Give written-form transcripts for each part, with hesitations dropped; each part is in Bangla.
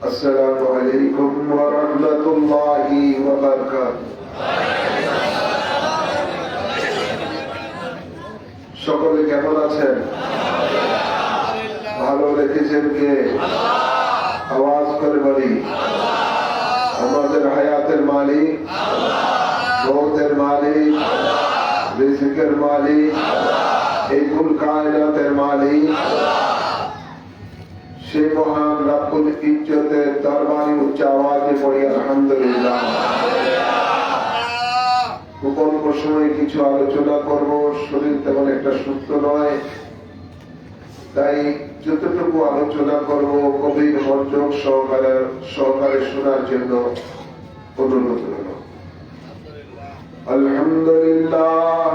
السلام عليكم ورحمة الله وبركاته সকলে কেমন আছেন? ভালো রেখেছেন কে? আওয়াজ করে বলি আমাদের হায়াতের মালিক, মওতের মালিক, রিজিকের মালিক, এই কুল কায়নাতের মালিক, সে মহান রব্বুল ইজ্জতের দরবারে উচ্চ আওয়াজে পড়ি আলহামদুলিল্লাহ। অল্প সময় কিছু আলোচনা করব, শরীর তেমন একটা সুস্থ নয়, তাই যতটুকু আলোচনা করব গভীর মনোযোগ সহকারে শোনার জন্য অনুরোধ রইল। আলহামদুলিল্লাহ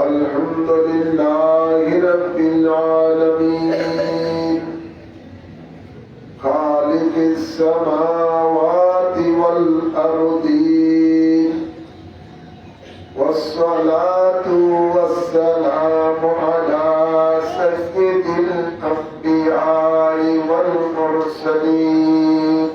আলহামদুলিল্লাহি রাব্বিল আলামিন খালিকিস সামাওয়াতি ওয়াল আরদিন ওয়াসসালাতু ওয়াসসালামু আলা সাইয়্যিদিল আম্বিয়াই ওয়াল মুরসালিন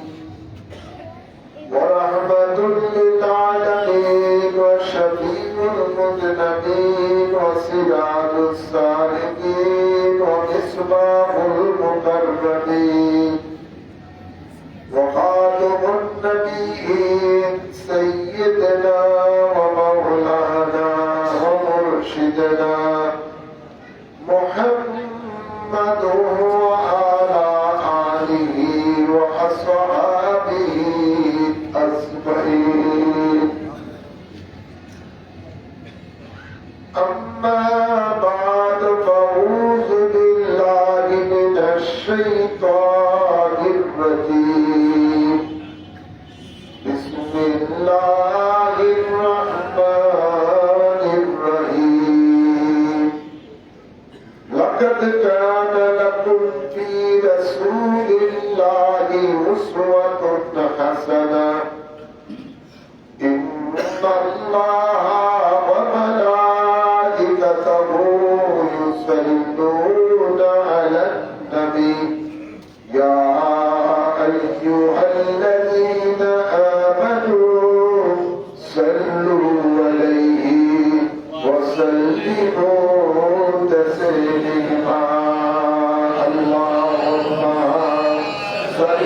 ওয়া রাহমাতুল লিল আলামিন ওয়া শাফীউল মুযনিবিন ওয়া সিরাজুস সালিকিন ওয়া মিসবাহুল মুকাররামিন ওয়া খাতামুন নবিয়্যিন সাইয়্যিদুনা ওয়া মাওলানা ওয়া মুরশিদুনা মুহাম্মাদুন ওয়া আলা আলিহি ওয়া আসহাবিহি أجمعين أما بعد فأعوذ بالله من الشيطان الرجيم بسم الله الرحمن الرحيم لقد كان لكم في رسول الله أسوة حسنة إن الله وملائكته يصلون على النبي يا أيها الذين آمنوا صلوا عليه وسلموا تسليما اللهم صل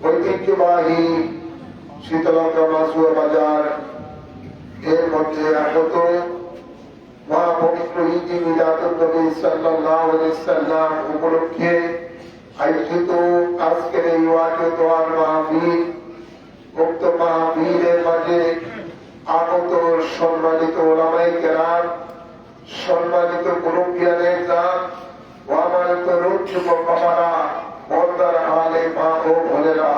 ঐতিহ্যবাহী শীতলঙ্কা মাসুয়া বাজার এর মধ্যে আগত মহাপবিত্র ঈদ-ই মিলাদুন নবী সাল্লাল্লাহু আলাইহি সাল্লাম উপলক্ষে আয়োজিত আজকের এই ওয়াকিয়া দোয়ার মাহফিল, উক্ত মাহফিলের মাঝে আগত সম্মানিত উলামায়ে কেরাম, সম্মানিত মুরব্বিয়ানে জান ও আমার তরুণ যুবক বাবারা, পর্দার আলে মা ও বোনেরা,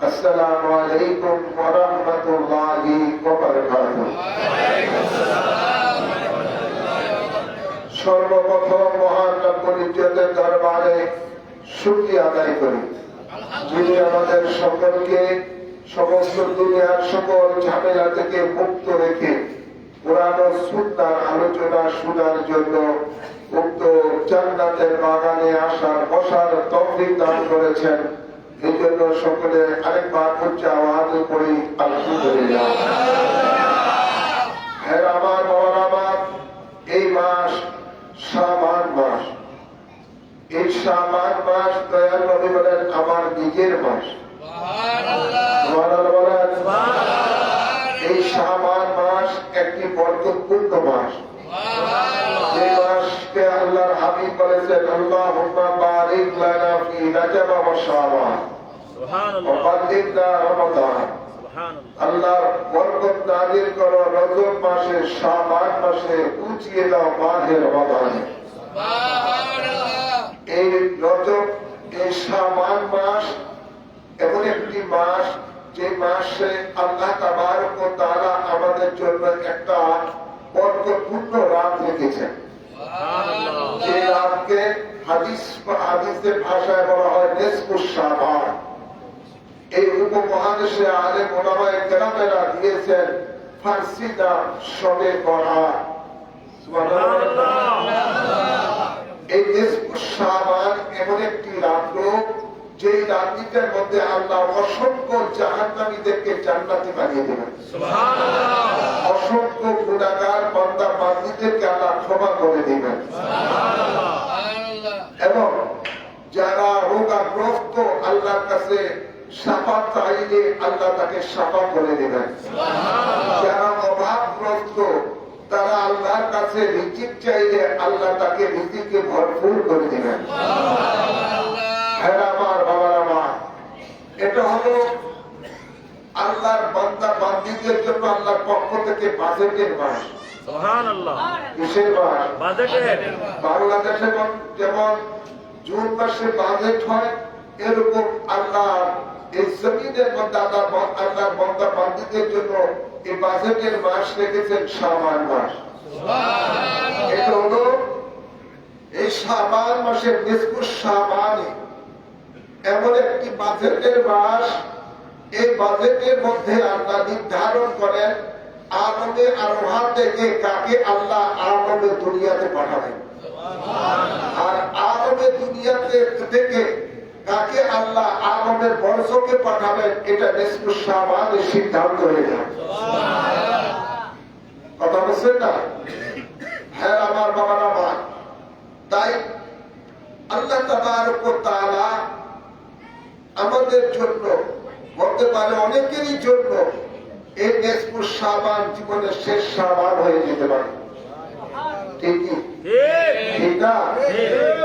আসসালামু আলাইকুম ওয়া রাহমাতুল্লাহি ওয়া বারাকাতুহু। সর্বপ্রথম মহান রব্বুল ইজ্জতের দরবারে শুকরিয়া আদায় করি, যিনি আমাদের সকলকে সমস্ত দুনিয়ার সকল ঝামেলা থেকে মুক্ত রেখে কোরআন ও সুন্নাহর আলোচনা শোনার জন্য উক্ত জান্নাতের বাগানে আসার বসার তৌফিক দান করেছেন। এই জন্য সকলে আরেকবার উচ্চ আওয়াজে পড়ি আলহামদুলিল্লাহ। হ্যাঁ আমার বাবার আমার, এই মাস শাবান মাস। এই শাবান মাস দয়াল নবী বলেন আমার নিজের মাস। এই শাবান মাস একটি বরকতপূর্ণ মাস। যে মাসকে আল্লাহর হাবিব বলেছেন আল্লাহুম্মা বারিক লানা ফি রাজব ওয়া শাবান ওয়া বাল্লিগনা রমাদান। আল্লাহ বরকত নাযিল করো রজব মাসে, শাবান মাসে, উঁচিয়ে দাও মাহে রমাদানে। এই রজব, এই শাবান মাস এমন একটি মাস যে মাসে আল্লাহ তাবারক ওয়া তাআলা আমাদের জন্য একটা বরকতপূর্ণ রাত রেখেছেন। যে রাতকে হাদিসের ভাষায় বলা হয় নিসফুশ শাবান। এই উপমহাদেশে আলেম ওলামায়ে কেরামেরা দিয়েছেন ফার্সি নাম শবে বরাত। এই নিসফুশ শাবান এমন একটি রাত্র যে রাত্রিটার মধ্যে আল্লাহ অসংখ্য জাহান্নামীদেরকে জান্নাতি বানিয়ে দেবেন। অসংখ্য গুনাহগার বান্দা বান্দীদেরকে আল্লাহ ক্ষমা করে দিবেন। এবং যারা রোগাগ্রস্ত আল্লাহর কাছে শাফা চাইলে আল্লাহ তাকে শাফা করে দিবেন। যারা অভাবগ্রস্ত তারা আল্লাহর কাছে রিজিক চাইলে আল্লাহ তাকে রিজিকে ভরপুর করে দিবেন। হ্যাঁ আমার বাবার আমার, এটা হলো আল্লাহর বান্দা বান্দীদের জন্য আল্লাহর পক্ষ থেকে বাজেটের মাস। কিসের মাস? বাংলাদেশে যেমন জুন মাসে বাজেট হয়, এরকম আল্লাহ এই জমিনের মধ্যে আল্লাহর বান্দা বান্দীদের জন্য এই বাজেটের মাস রেখেছেন শাবান মাস। এটা হলো এই শাবান মাসের নিসফুশ শাবানে এমন একটি বাজেটের মাস। এই বাজেটের মধ্যে আল্লাহ নির্ধারণ করেন আলমে আরওয়াহ থেকে কাকে আল্লাহ আলমে দুনিয়াতে পাঠাবেন, আর আলমে দুনিয়াতে থেকে কাকে আল্লাহ আলমের বর্ষকে পাঠাবেন। এটা নিসফুশ শাবানের সিদ্ধান্ত হয়ে যায়। কথা বুঝছেন না? হ্যাঁ আমার বাবার আমার, তাই আল্লাহ তাবারক ওয়া তাআলা আমাদের জন্য বলতে পারে অনেকেরই জন্য এই নিসফুশ শাবান জীবনের শেষ শাবান হয়ে যেতে পারে। ঠিক না?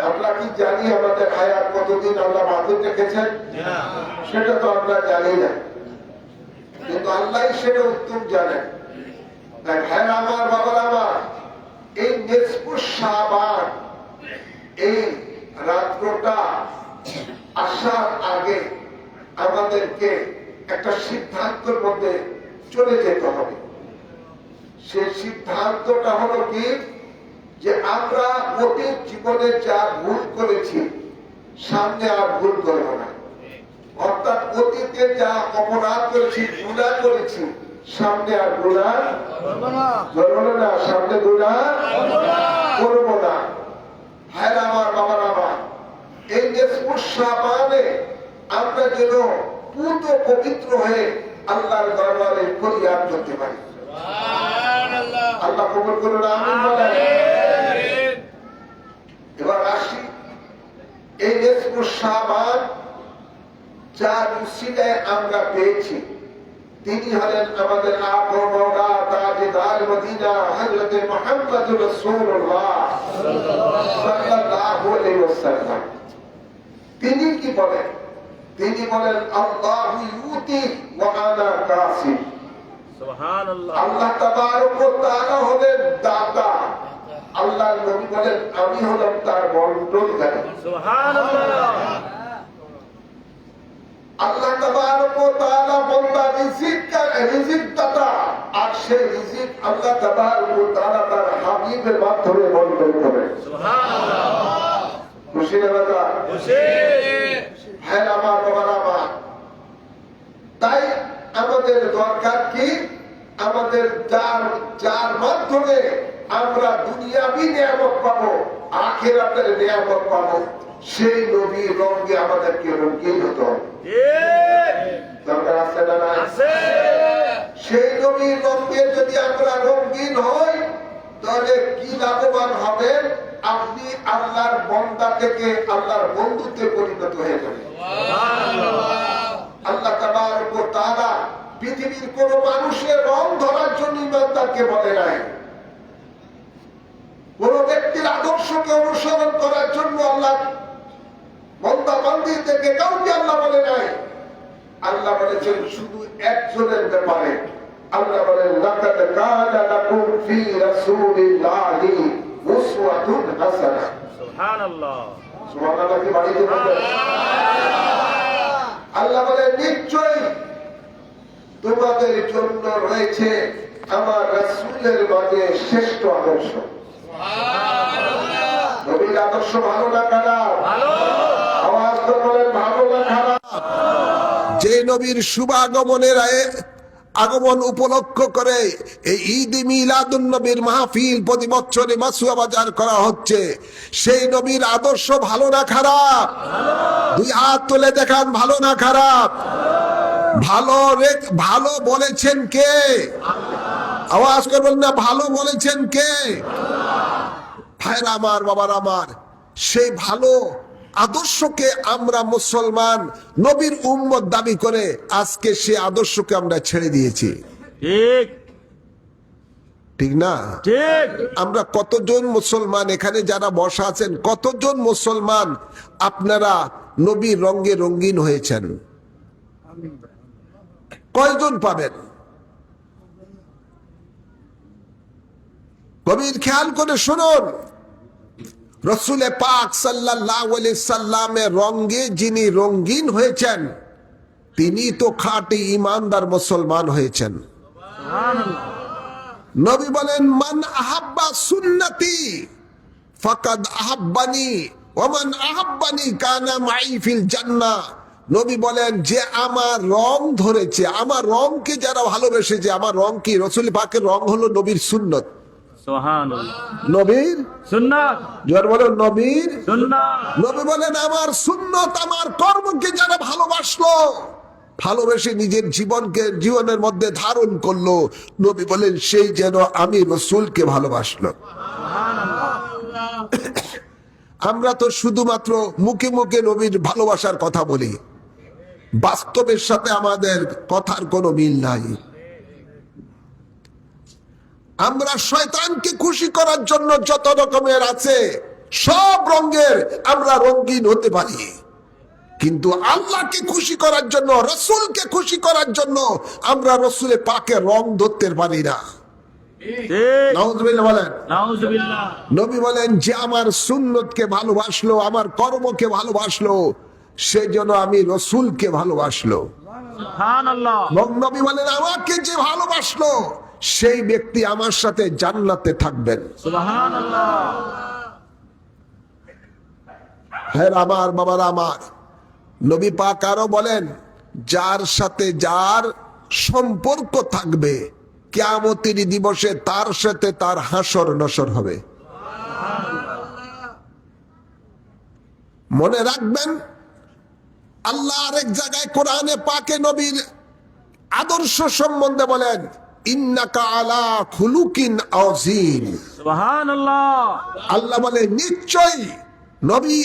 আমরা কি জানি আমাদের হায়াত কতদিন আল্লাহ বাঁধে রেখেছেন? সেটা তো আমরা জানি না, কিন্তু আল্লাহ সেটা উত্তম জানেন। হ্যাঁ আমার বাবার আমার, এই নিসফুশ শাবান এই রাত্রটা আসার আগে আমাদেরকে একটা সিদ্ধান্তের মধ্যে চলে যেতে হবে। সেই সিদ্ধান্তটা হলো কি, যে আমরা অতীত জীবনে যা ভুল করেছি সামনে আর ভুল করব না। অর্থাৎ অতীতে যা অপরাধ করেছি, গুনাহ করেছি, সামনে আর গুনাহ করব না। সামনে গুনাহ করব না। হ্যাঁ আমার বাবার আমার, এই নিসফুশ শাবানে আমরা যেন পুত পবিত্র হয়ে আল্লাহর দরবারে ফরিয়াদ করতে পারি। আল্লাহ কবুল করুন, আমিন বলেন। এবার আসি, এই নিসফুশ শাবান যার উসিলায় আমরা পেয়েছি, তিনি হলেন আমাদের আবু মাওলা তাজদার মদিনা হযরত মুহাম্মদুর রাসূলুল্লাহ সাল্লাল্লাহু আলাইহি ওয়াসাল্লাম। তিনি কি বলেন? তিনি বলেন আল্লাহু ইউতি ওয়া আনা কাসিম। সুবহানাল্লাহ। আল্লাহ তাবারক ওয়া তাআলা হলেন দাতা। আল্লাহর নবী বলেন আমি হলাম তার বন্টনকারী। সুবহানাল্লাহ। আল্লাহ তাবারক ওয়া তাআলা বান্দা রিজিক দাতা, আর সেই রিজিক আল্লাহ তাবারক ওয়া তাআলা তার হাবিবের মাধ্যমে বন্টন করেন। সুবহানাল্লাহ। খুশি না বাবা? খুশি। হ্যাঁ আমার বাবা আমার, তাই দরকার কি? আমাদের যার যার মাধ্যমে আমরা দুনিয়াবি নিয়ামত পাবো, আখিরাতের নিয়ামত পাবো, সেই নবীর রঙে আমাদেরকে রঙিন হতে হবে। দরকার আছে না নাই? সেই নবীর রঙে যদি আমরা রঙিন হই, তাহলে কি লাভবান হবেন? আপনি আল্লাহর বন্দা থেকে আল্লাহর বন্ধুতে পরিণত হয়ে যাবেন। আল্লাহ তাবারক ওয়া তাআলা পৃথিবীর কোন মানুষের রং ধরার জন্য ইমানদারকে বলে নাই, কোন ব্যক্তির আদর্শকে অনুসরণ করার জন্য আল্লাহ বন্দা বান্দীদেরকে কাউকে আল্লাহ বলে নাই। আল্লাহ বলেছেন শুধু একজনের ব্যাপারে। আল্লাহ বলেন লাকাদ কানা লাকুম ফি রাসূলিল্লাহি উসওয়াতুন হাসানাহ। সুবহানাল্লাহ। সুবহানাল্লাহ কি বাড়িতে বলেন? আল্লাহ বলেন নিশ্চয়ই তোমাদের জন্য রয়েছে আমার রাসূলের মাঝে শ্রেষ্ঠ আদর্শ। সুবহানাল্লাহ। নবীর আদর্শ ভালো না খারাপ? ভালো। আওয়াজ করে বলেন ভালো না খারাপ? যে নবীর শুভাগমনের আগমন উপলক্ষ করে এই ঈদ মিলাদুন নবীর মাহফিল প্রতি বছরে মাসুয়া বাজার করা হচ্ছে, সেই নবীর আদর্শ ভালো না খারাপ? দুই হাত তুলে দেখান, ভালো না খারাপ? ভালো ভালো বলেছেন কে? আওয়াজ করবেন না, ভালো বলেছেন কে? ভাইরা আমার, বাবার আমার, সেই ভালো আদর্শকে আমরা মুসলমান নবীর উম্মত দাবি করে আজকে সে আদর্শকে আমরা ছেড়ে দিয়েছি। ঠিক ঠিক না? ঠিক। আমরা কতজন মুসলমান এখানে যারা বসা আছেন, কতজন মুসলমান আপনারা নবীর রঙে রঙিন হয়েছেন? কয়জন পাবেন? গভীর খেয়াল করে শুনুন, রসুলে পাক সাল্লাল্লাহু আলাইহি সাল্লামের রঙে যিনি রঙিন হয়েছেন, তিনি তো খাঁটি ঈমানদার মুসলমান হয়েছেন। নবী বলেন মান আহাব্বা সুন্নতি ফাকাদ আহাব্বানি ওয়া মান আহাব্বানি কানা মাই ফিল জান্নাহ। নবী বলেন যে আমার রং ধরেছে, আমার রংকে যারা ভালোবেসেছে, আমার রং কি? রসুল পাকের রং হলো নবীর সুন্নত। নবীর সুন্নাত। জোর বলেন নবীর সুন্নাত। নবী বলেন আমার সুন্নত, আমার কর্মকে যারা ভালোবাসলো, ভালোবেসে নিজের জীবনের মধ্যে ধারণ করলো, নবী বলেন সেই যেন আমি রসুলকে ভালোবাসলো। আমরা তো শুধুমাত্র মুখে মুখে নবীর ভালোবাসার কথা বলি, বাস্তবের সাথে আমাদের কথার কোনো মিল নাই। আমরা শয়তানকে খুশি করার জন্য যত রকমের আছে সব রঙের আমরা রঙিন হতে পারি, কিন্তু আল্লাহকে খুশি করার জন্য, রসুলকে খুশি করার জন্য আমরা রসুলের পাকে রং ধরতে পারি না। নাউজুবিল্লাহ বলেন। নবী বলেন যে আমার সুন্নতকে ভালোবাসলো, আমার কর্মকে ভালোবাসলো, সেই জন্য আমি রসুলকে ভালোবাসলো। নবী বলেন আমাকে যে ভালোবাসলো সেই ব্যক্তি আমার সাথে জান্নাতে থাকবেন। হ্যাঁ আমার বাবার আমার, নবী পাক আরো বলেন যার সাথে যার সম্পর্ক থাকবে কিয়ামতের দিবসে তার সাথে তার হাসর নসর হবে। মনে রাখবেন আল্লাহ আরেক জায়গায় কোরআনে পাকে নবীর আদর্শ সম্বন্ধে বলেন ইন্নাকা আলা খুলুকিন আযীম। সুবহানাল্লাহ। আল্লাহ বলে নিশ্চয়ই নবী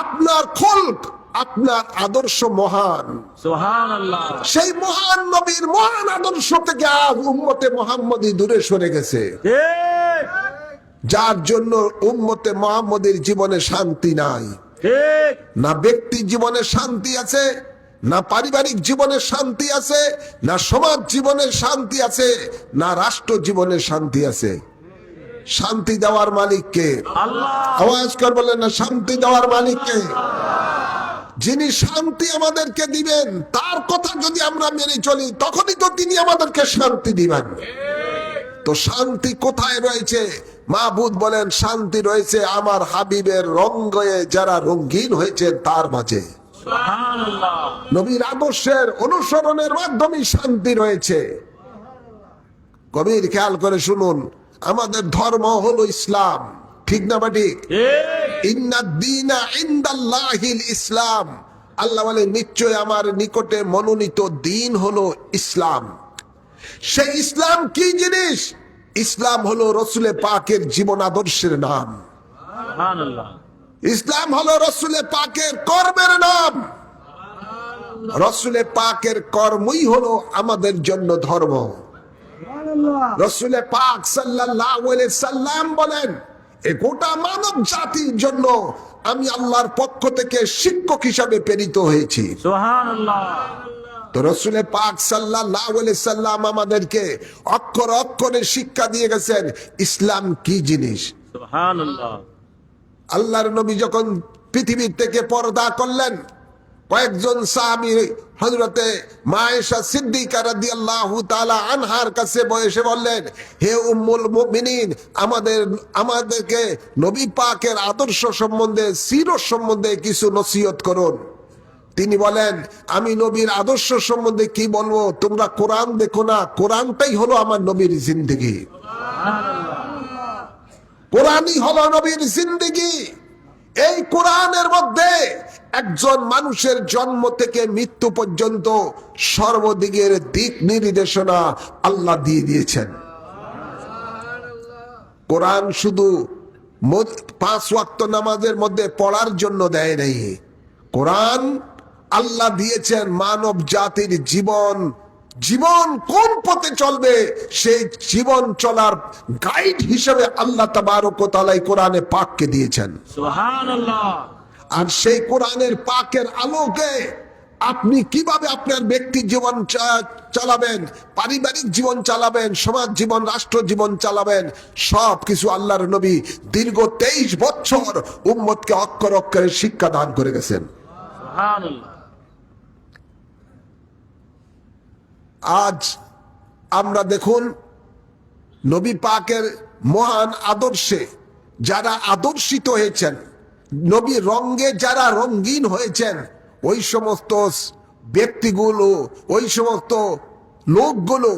আপনার খুলক, আপনার আদর্শ মহান। সুবহানাল্লাহ। সেই মহান নবীর মহান আদর্শ থেকে আজ উম্মতে মুহাম্মদী দূরে সরে গেছে, ঠিক, যার জন্য উম্মতে মুহাম্মদের জীবনে শান্তি নাই। ঠিক না? ব্যক্তি জীবনে শান্তি আছে না, পারিবারিক জীবনে শান্তি আছে না, সমাজ জীবনের শান্তি আছে না, রাষ্ট্র জীবনের শান্তি আছে। শান্তি দেওয়ার মালিক কে? আল্লাহ। আওয়াজ করে বলেন না, শান্তি দেওয়ার মালিক কে? যিনি শান্তি আমাদেরকে দিবেন তার কথা যদি আমরা মেনে চলি তখনই তো তিনি আমাদেরকে শান্তি দিবেন। তো শান্তি কোথায় রয়েছে? মাহবুব বলেন শান্তি রয়েছে আমার হাবিবের রঙে যারা রঙিন হয়েছে তার মাঝে। নবীর আদর্শের অনুসরণের মাধ্যমে শান্তি রয়েছে। গভীর খেয়াল করে শুনুন, আমাদের ধর্ম হলো ইসলাম, ঠিক না বাটি? ইন্নাদ-দীনা ইনদাল্লাহিল ইসলাম। আল্লাহ বলে নিশ্চয় আমার নিকটে মনোনীত দিন হলো ইসলাম। সেই ইসলাম কি জিনিস? ইসলাম হলো রসুলে পাকের জীবন আদর্শের নাম। সুবহানাল্লাহ। ইসলাম হলো রসুলে পাকের কর্মের নাম। রসুলে পাকের কর্মই হলো আমাদের জন্য ধর্ম। রসুলে পাক সাল্লাল্লাহু আলাইহি সাল্লাম বলেন, এ গোটা মানব জাতির জন্য আমি আল্লাহর পক্ষ থেকে শিক্ষক হিসাবে প্রেরিত হয়েছি। সুবহানাল্লাহ। তো রসুলে পাক সাল্লাল্লাহু আলাইহি সাল্লাম আমাদেরকে অক্ষর অক্ষরে শিক্ষা দিয়ে গেছেন ইসলাম কি জিনিস। সুবহানাল্লাহ। আল্লাহর নবী যখন পৃথিবী থেকে পর্দা করলেন, কয়েকজন সাহাবী হযরতে মা আয়েশা সিদ্দিকা রাদিয়াল্লাহু তাআলা আনহার কাছে বসে বললেন, হে উম্মুল মুমিনিন, আমাদেরকে নবী পাকের আদর্শ সম্বন্ধে, সিরত সম্বন্ধে কিছু নসিহত করুন। তিনি বলেন, আমি নবীর আদর্শ সম্বন্ধে কি বলবো, তোমরা কোরআন দেখো না, কোরআনটাই হলো আমার নবীর জিন্দেগি। কোরআনই হলো নবীর জিন্দেগি। এই কোরআনের মধ্যে একজন মানুষের জন্ম থেকে মৃত্যু পর্যন্ত সর্বদিকের দিক নির্দেশনা আল্লাহ দিয়ে দিয়েছেন। কোরআন শুধু 5 ওয়াক্ত নামাজের মধ্যে পড়ার জন্য দেয় নাই। কোরআন আল্লাহ দিয়েছেন মানব জাতির জীবন কোন পথে চলবে সেই জীবন চলার গাইড হিসেবে আল্লাহ তাবারক ওয়া তাআলা কোরআনে পাককে দিয়েছেন। সুবহানাল্লাহ। আর সেই কোরআনের পাকের আলোকে আপনি কিভাবে আপনার ব্যক্তি জীবন চালাবেন, পারিবারিক জীবন চালাবেন, সমাজ জীবন, রাষ্ট্র জীবন চালাবেন, সবকিছু আল্লাহর নবী দীর্ঘ 23 বছর উম্মতকে অক্ষর অক্ষরে শিক্ষা দান করে গেছেন। সুবহানাল্লাহ। আজ আমরা দেখুন, নবী পাকের মহান আদর্শে যারা আদর্শিত হয়েছেন, নবী রঙ্গে যারা রঙ্গিন হয়েছেন, ওই সমস্ত ব্যক্তিগুলো, ওই সমস্ত লোকগুলো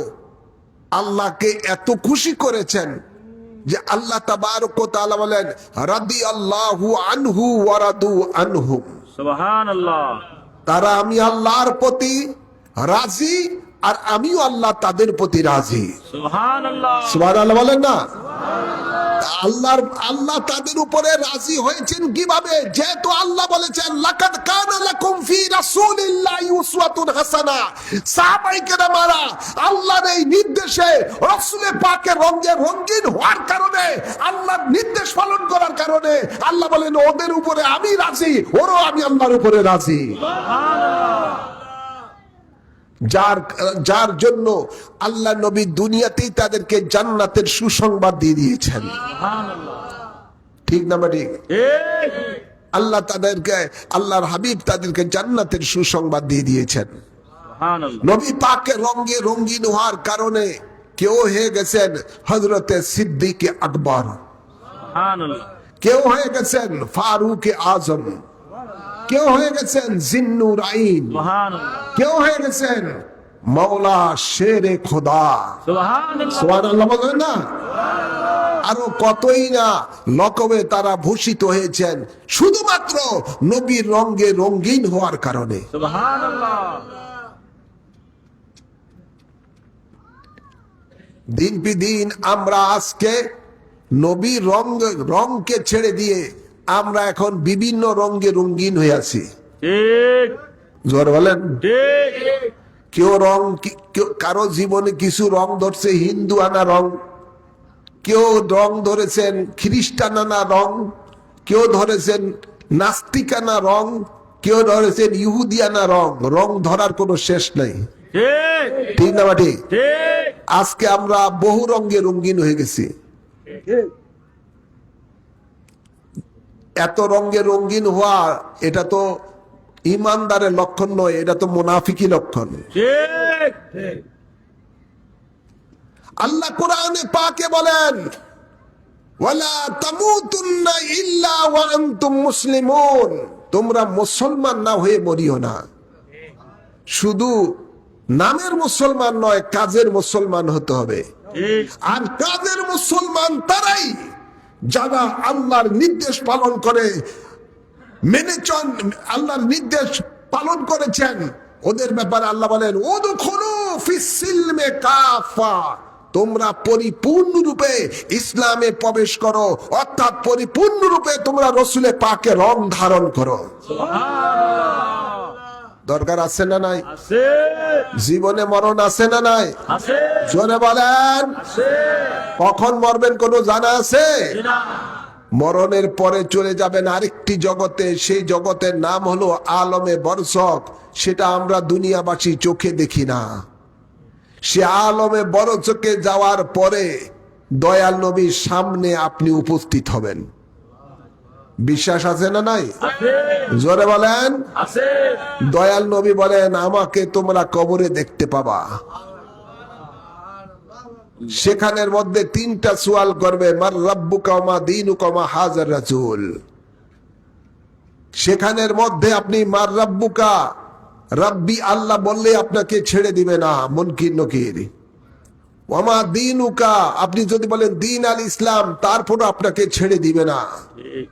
আল্লাহকে এত খুশি করেছেন যে আল্লাহ তাবারক ওয়া তাআলা বলেন, রাদিয়াল্লাহু আনহু ওয়া রাদু আনহু। সুবহানাল্লাহ। তারা আমি আল্লাহর প্রতি রাজি আর আমিও আল্লাহ তাদের প্রতি রাজি। সুবহানাল্লাহ। সুবহানাল্লাহ বলেন না? আল্লাহ তাদের উপরে রাজি হয়েছেন কিভাবে? যেহেতু আল্লাহ বলেছেন, লাকাদ কানা লাকুম ফি রাসূলিল্লাহি উসওয়াতুন হাসানা। সাহাবায়ে কেরামরা আল্লাহর এই নির্দেশে রাসূলের পাকের রঙে রঙিন হওয়ার কারণে, আল্লাহর নির্দেশ পালন করার কারণে আল্লাহ বলেন, ওদের উপরে আমি রাজি, ওরও আমি আল্লাহর উপরে রাজি। সুবহানাল্লাহ। যার জন্য আল্লাহ নবী দুনিয়াতেই তাদেরকে জান্নাতের সুসংবাদ দিয়ে দিয়েছেন। সুবহানাল্লাহ। ঠিক না ঠিক? ঠিক। আল্লাহর হাবিব তাদেরকে জান্নাতের সুসংবাদ দিয়ে দিয়েছেন। সুবহানাল্লাহ। নবী পাকের রঙে রঙিন হওয়ার কারণে কেউ হয়ে গেছেন হযরতে সিদ্দিকে আকবর, সুবহানাল্লাহ। কেউ হয়ে গেছেন ফারুকে আজম, কেউ হয়ে গেছেন জিন্নুর আইন, সুবহানাল্লাহ। কেউ হয়ে গেছেন মাওলা শেরে খোদা। সুবহানাল্লাহ। সুবহানাল্লাহ বলেন না? আরো কতই না লকবে তারা ভূষিত হয়েছেন শুধুমাত্র নবীর রঙে রঙিন হওয়ার কারণে। সুবহানাল্লাহ। দিন দিন আমরা আজকে নবীর রঙকে ছেড়ে দিয়ে আমরা এখন বিভিন্ন রঙে রঙিন হয়ে আছি। ঠিক। জোর বলেন। ঠিক। কারো জীবনে কিছু রং ধরছে হিন্দু আনা রং, কেউ রং ধরেছেন খ্রিস্টান আনা রং, কেউ ধরেছেন নাস্তিক আনা রং, কেউ ধরেছেন ইহুদি আনা রং। রং ধরার কোনো শেষ নাই। ঠিক। ঠিক না বাটি? ঠিক। আজকে আমরা বহু রঙে রঙিন হয়ে গেছি। এত রঙে রঙিন হওয়া এটা তো ইমানদারের লক্ষণ নয়, এটা তো মুনাফিকি লক্ষণ। ঠিক। ঠিক। আল্লাহ কোরআনে পাকে বলেন, ওয়ালা তামুতুন্না ইল্লা ওয়া আনতুম মুসলিমুন। তোমরা মুসলমান না হয়ে মরিও না। শুধু নামের মুসলমান নয়, কাজের মুসলমান হতে হবে। ঠিক আর কাদের মুসলমান তারাই যারা আল্লাহর নির্দেশ পালন করে মেনে চল, আল্লাহর নির্দেশ পালন করেছেন। ওদের ব্যাপারে আল্লাহ বলেন উদখুলু ফিস সিলমে কাফা, তোমরা পরিপূর্ণরূপে ইসলামে প্রবেশ করো, অর্থাৎ পরিপূর্ণরূপে তোমরা রসুলে পাকে রং ধারণ করো। দরকার আছে না নাই? আছে জীবনে মরণ আছে না নাই? আছে জোরে বলেন। আছে কখন মরবেন কোনো জানা আছে? না মরণের পরে চলে যাবেন আরেকটি জগতে, সেই জগতের নাম হলো আলমে বরজখ। সেটা আমরা দুনিয়াবাসী চোখে দেখি না। সে আলমে বরজখে যাওয়ার পরে দয়াল নবীর সামনে আপনি উপস্থিত হবেন। বিশ্বাস আছে না নাই? আছে জোরে বলেন। আছে দয়াল নবী বলেন আমাকে তোমরা কবরে দেখতে পাবা। সেখানের মধ্যে তিনটা সওয়াল করবে, মার রাব্বুকা ওয়া মা দীনুকা ওয়া মা হাযার রাসূল। সেখানের মধ্যে আপনি মার রাব্বুকা, রাব্বি আল্লাহ বললে আপনাকে ছেড়ে দিবে না মুনকির নকির। ওয়া মা দীনুকা, আপনি যদি বলেন দ্বীন আল ইসলাম, তারপর আপনাকে ছেড়ে দিবে না। ঠিক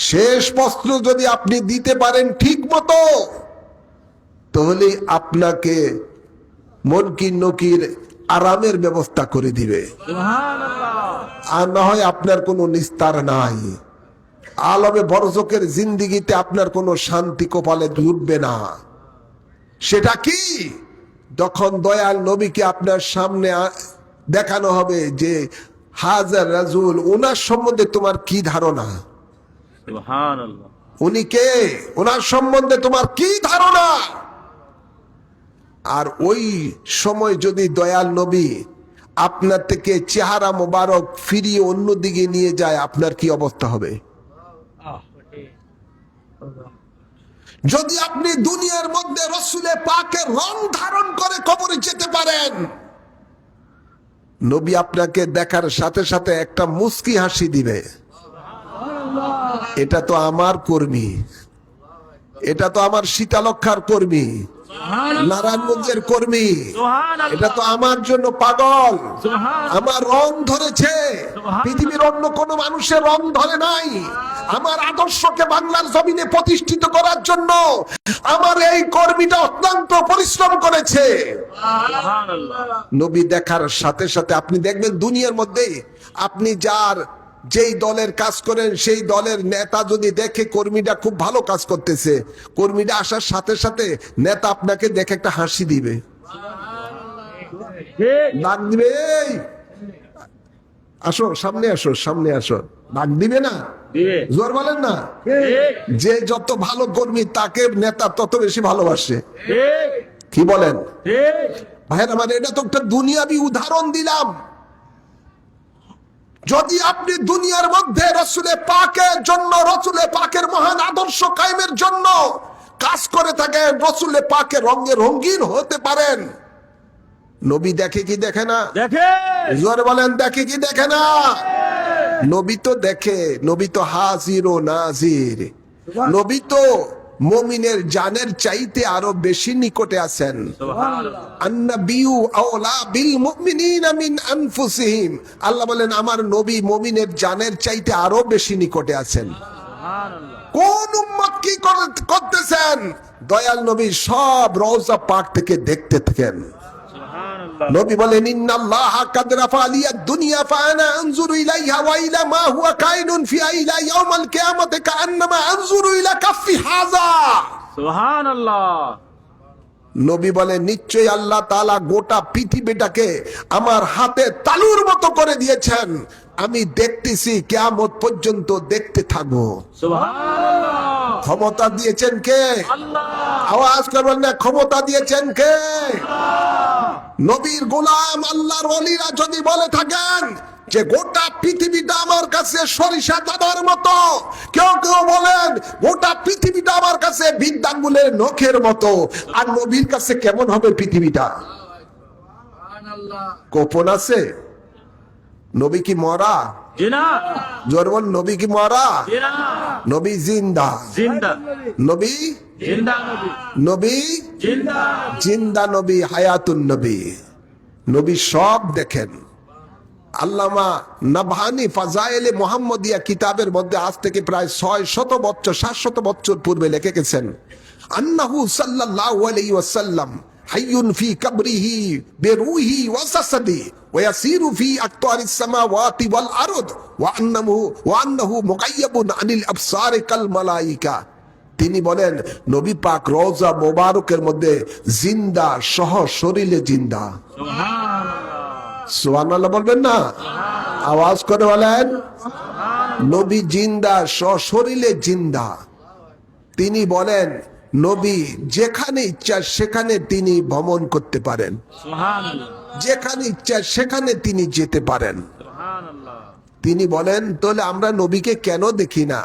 শেষ প্রশ্ন যদি আপনি দিতে পারেন ঠিক মতো, তাহলে আপনাকে মুনকির নকির আরামের ব্যবস্থা করে দিবে। সুবহানাল্লাহ আর না হয় আপনার কোনো নিস্তার নাই। আলমে বরজখের জিন্দিগিতে আপনার কোনো শান্তি কপালে জুটবে না। সেটা কি? যখন দয়াল নবীকে আপনার সামনে দেখানো হবে যে হাজার রাজুল, ওনার সম্বন্ধে তোমার কি ধারণা, সুবহানাল্লাহ উনি কে, ওনার সম্বন্ধে তোমার কি ধারণা। আর ওই সময় যদি দয়াল নবী আপনার থেকে চেহারা মোবারক ফিরিয়ে অন্যদিকে নিয়ে যায়, আপনার কি অবস্থা হবে? যদি আপনি দুনিয়ার মধ্যে রসুলে পাকের রং ধারণ করে কবরে যেতে পারেন, নবী আপনাকে দেখার সাথে সাথে একটা মুস্কি হাসি দিবে, এটা তো আমার কর্মী, এটা তো আমার শীতালক্ষার কর্মী, নারায়ণগঞ্জের কর্মী, এটা তো আমার জন্য পাগল, আমার রং ধরেছে, পৃথিবীর অন্য কোন মানুষের রং ধরে নাই। আমার আদর্শকে বাংলার জমিনে প্রতিষ্ঠিত করার জন্য আমার এই কর্মীটা অত্যন্ত পরিশ্রম করেছে। সুবহানাল্লাহ নবী দেখার সাথে সাথে আপনি দেখবেন দুনিয়ার মধ্যে আপনি যেই দলের কাজ করেন, সেই দলের নেতা যদি দেখে কর্মীটা খুব ভালো কাজ করতেছে, কর্মীটা আসার সাথে সাথে নেতা আপনাকে দেখে একটা হাসি দিবে, ঠিক ডাক দিবে, এই আসো সামনে আসো, সামনে আসো, ডাক দিবে না? দিবে জোর বলেন না। ঠিক যে যত ভালো কর্মী তাকে নেতা তত বেশি ভালোবাসে। ঠিক কি বলেন ঠিক ভাইয়ের আমার? এটা তো একটা দুনিয়াবি উদাহরণ দিলাম। যদি আপনি দুনিয়ার মধ্যে রসুলে পাকের জন্য, রসুলে পাকের মহান আদর্শ কায়েমের জন্য কাজ করে থাকেন, রসুলে পাকের রঙে রঙিন হতে পারেন, নবী দেখে কি দেখে না? দেখে জোরে বলেন, দেখে কি দেখে না? নবী তো দেখে। নবী তো হাজির ও নাজির। নবী তো মুমিনের জানের চাইতে আরো বেশি নিকটে আছেন। সুবহানাল্লাহ আন্নাবিয়্যু আওলা বিল মুমিনিনা মিন আনফুসিহিম। আল্লাহ বলেন আমার নবী মুমিনের জানের চাইতে আরো বেশি নিকটে আছেন। সুবহানাল্লাহ কোন উম্মত কি করতেছেন? দয়াল নবী সব রওজা পাক থেকে দেখতে থাকেন। সুবহানাল্লাহ নবী বলেন ইন্নাল্লাহা কাদ রাফা আলিয়াদ দুনিয়া ফাআনা আনজুরু ইলাইহা ওয়া ইলা মা হুয়া কাইনুন ফিহা ইলা ইয়াউমাল কিয়ামাতি কাআন্নামা আনজুরু ইলা কাফি হাযা। সুবহানাল্লাহ নবী বলেন নিশ্চয়ই আল্লাহ তাআলা গোটা পৃথিবীটাকে আমার হাতে তালুর মতো করে দিয়েছেন, আমি দেখতেছি, কিয়ামত পর্যন্ত দেখতে থাকবো। সুবহানাল্লাহ ক্ষমতা দিয়েছেন কে? আল্লাহ আওয়াজ করবেন না, ক্ষমতা দিয়েছেন কে? নবীর গোলাম আল্লাহর ওলিরা যদি বলে থাকেন যে গোটা পৃথিবীটা আমার কাছে সরিষা দানার মতো, কেউ কেউ বলেন গোটা পৃথিবীটা আমার কাছে বিদ্যাঙ্গুলের নখের মতো, আর নবীর কাছে কেমন হবে পৃথিবীটা? গোপন আছে? নবী কি মরা? জিনা জোরবন, নবী কি মরা? জিনা নবী জিন্দা। জিন্দা নবী জিন্দা নবী নবী জিন্দা জিন্দা নবী, হায়াতুন নবী। নবী সব দেখেন। আল্লামা নাবহানি ফাজাইলে মুহাম্মদিয়া কিতাবের মধ্যে আজ থেকে প্রায় 600 বছর 700 বছর পূর্বে লিখে গেছেন, আন্নাহু সাল্লাল্লাহু আলাইহি ওয়াসাল্লাম হাইয়ুন ফি কবরিহি বিরূহি ওয়া জাসাদি ওয়া ইয়াসিরু ফি আকতারিস সামাওয়াতি ওয়াল আরদ ওয়া আন্নাহু মুগায়্যাবুন আনিল আবসারি কাল মালায়েকা। তিনি বলেন নবী পাক রওজা মোবারকের মধ্যে জিন্দা, সহ শরীরে জিন্দা। সুবহানাল্লাহ বলবেন না? আওয়াজ করে বলেন, নবী জিন্দা, সশরীরে জিন্দা। তিনি বলেন নবী যেখানে ইচ্ছা সেখানে তিনি ভ্রমণ করতে পারেন, যেখানে ইচ্ছা সেখানে তিনি যেতে পারেন। তিনি বলেন তাহলে আমরা নবীকে কেন দেখি না?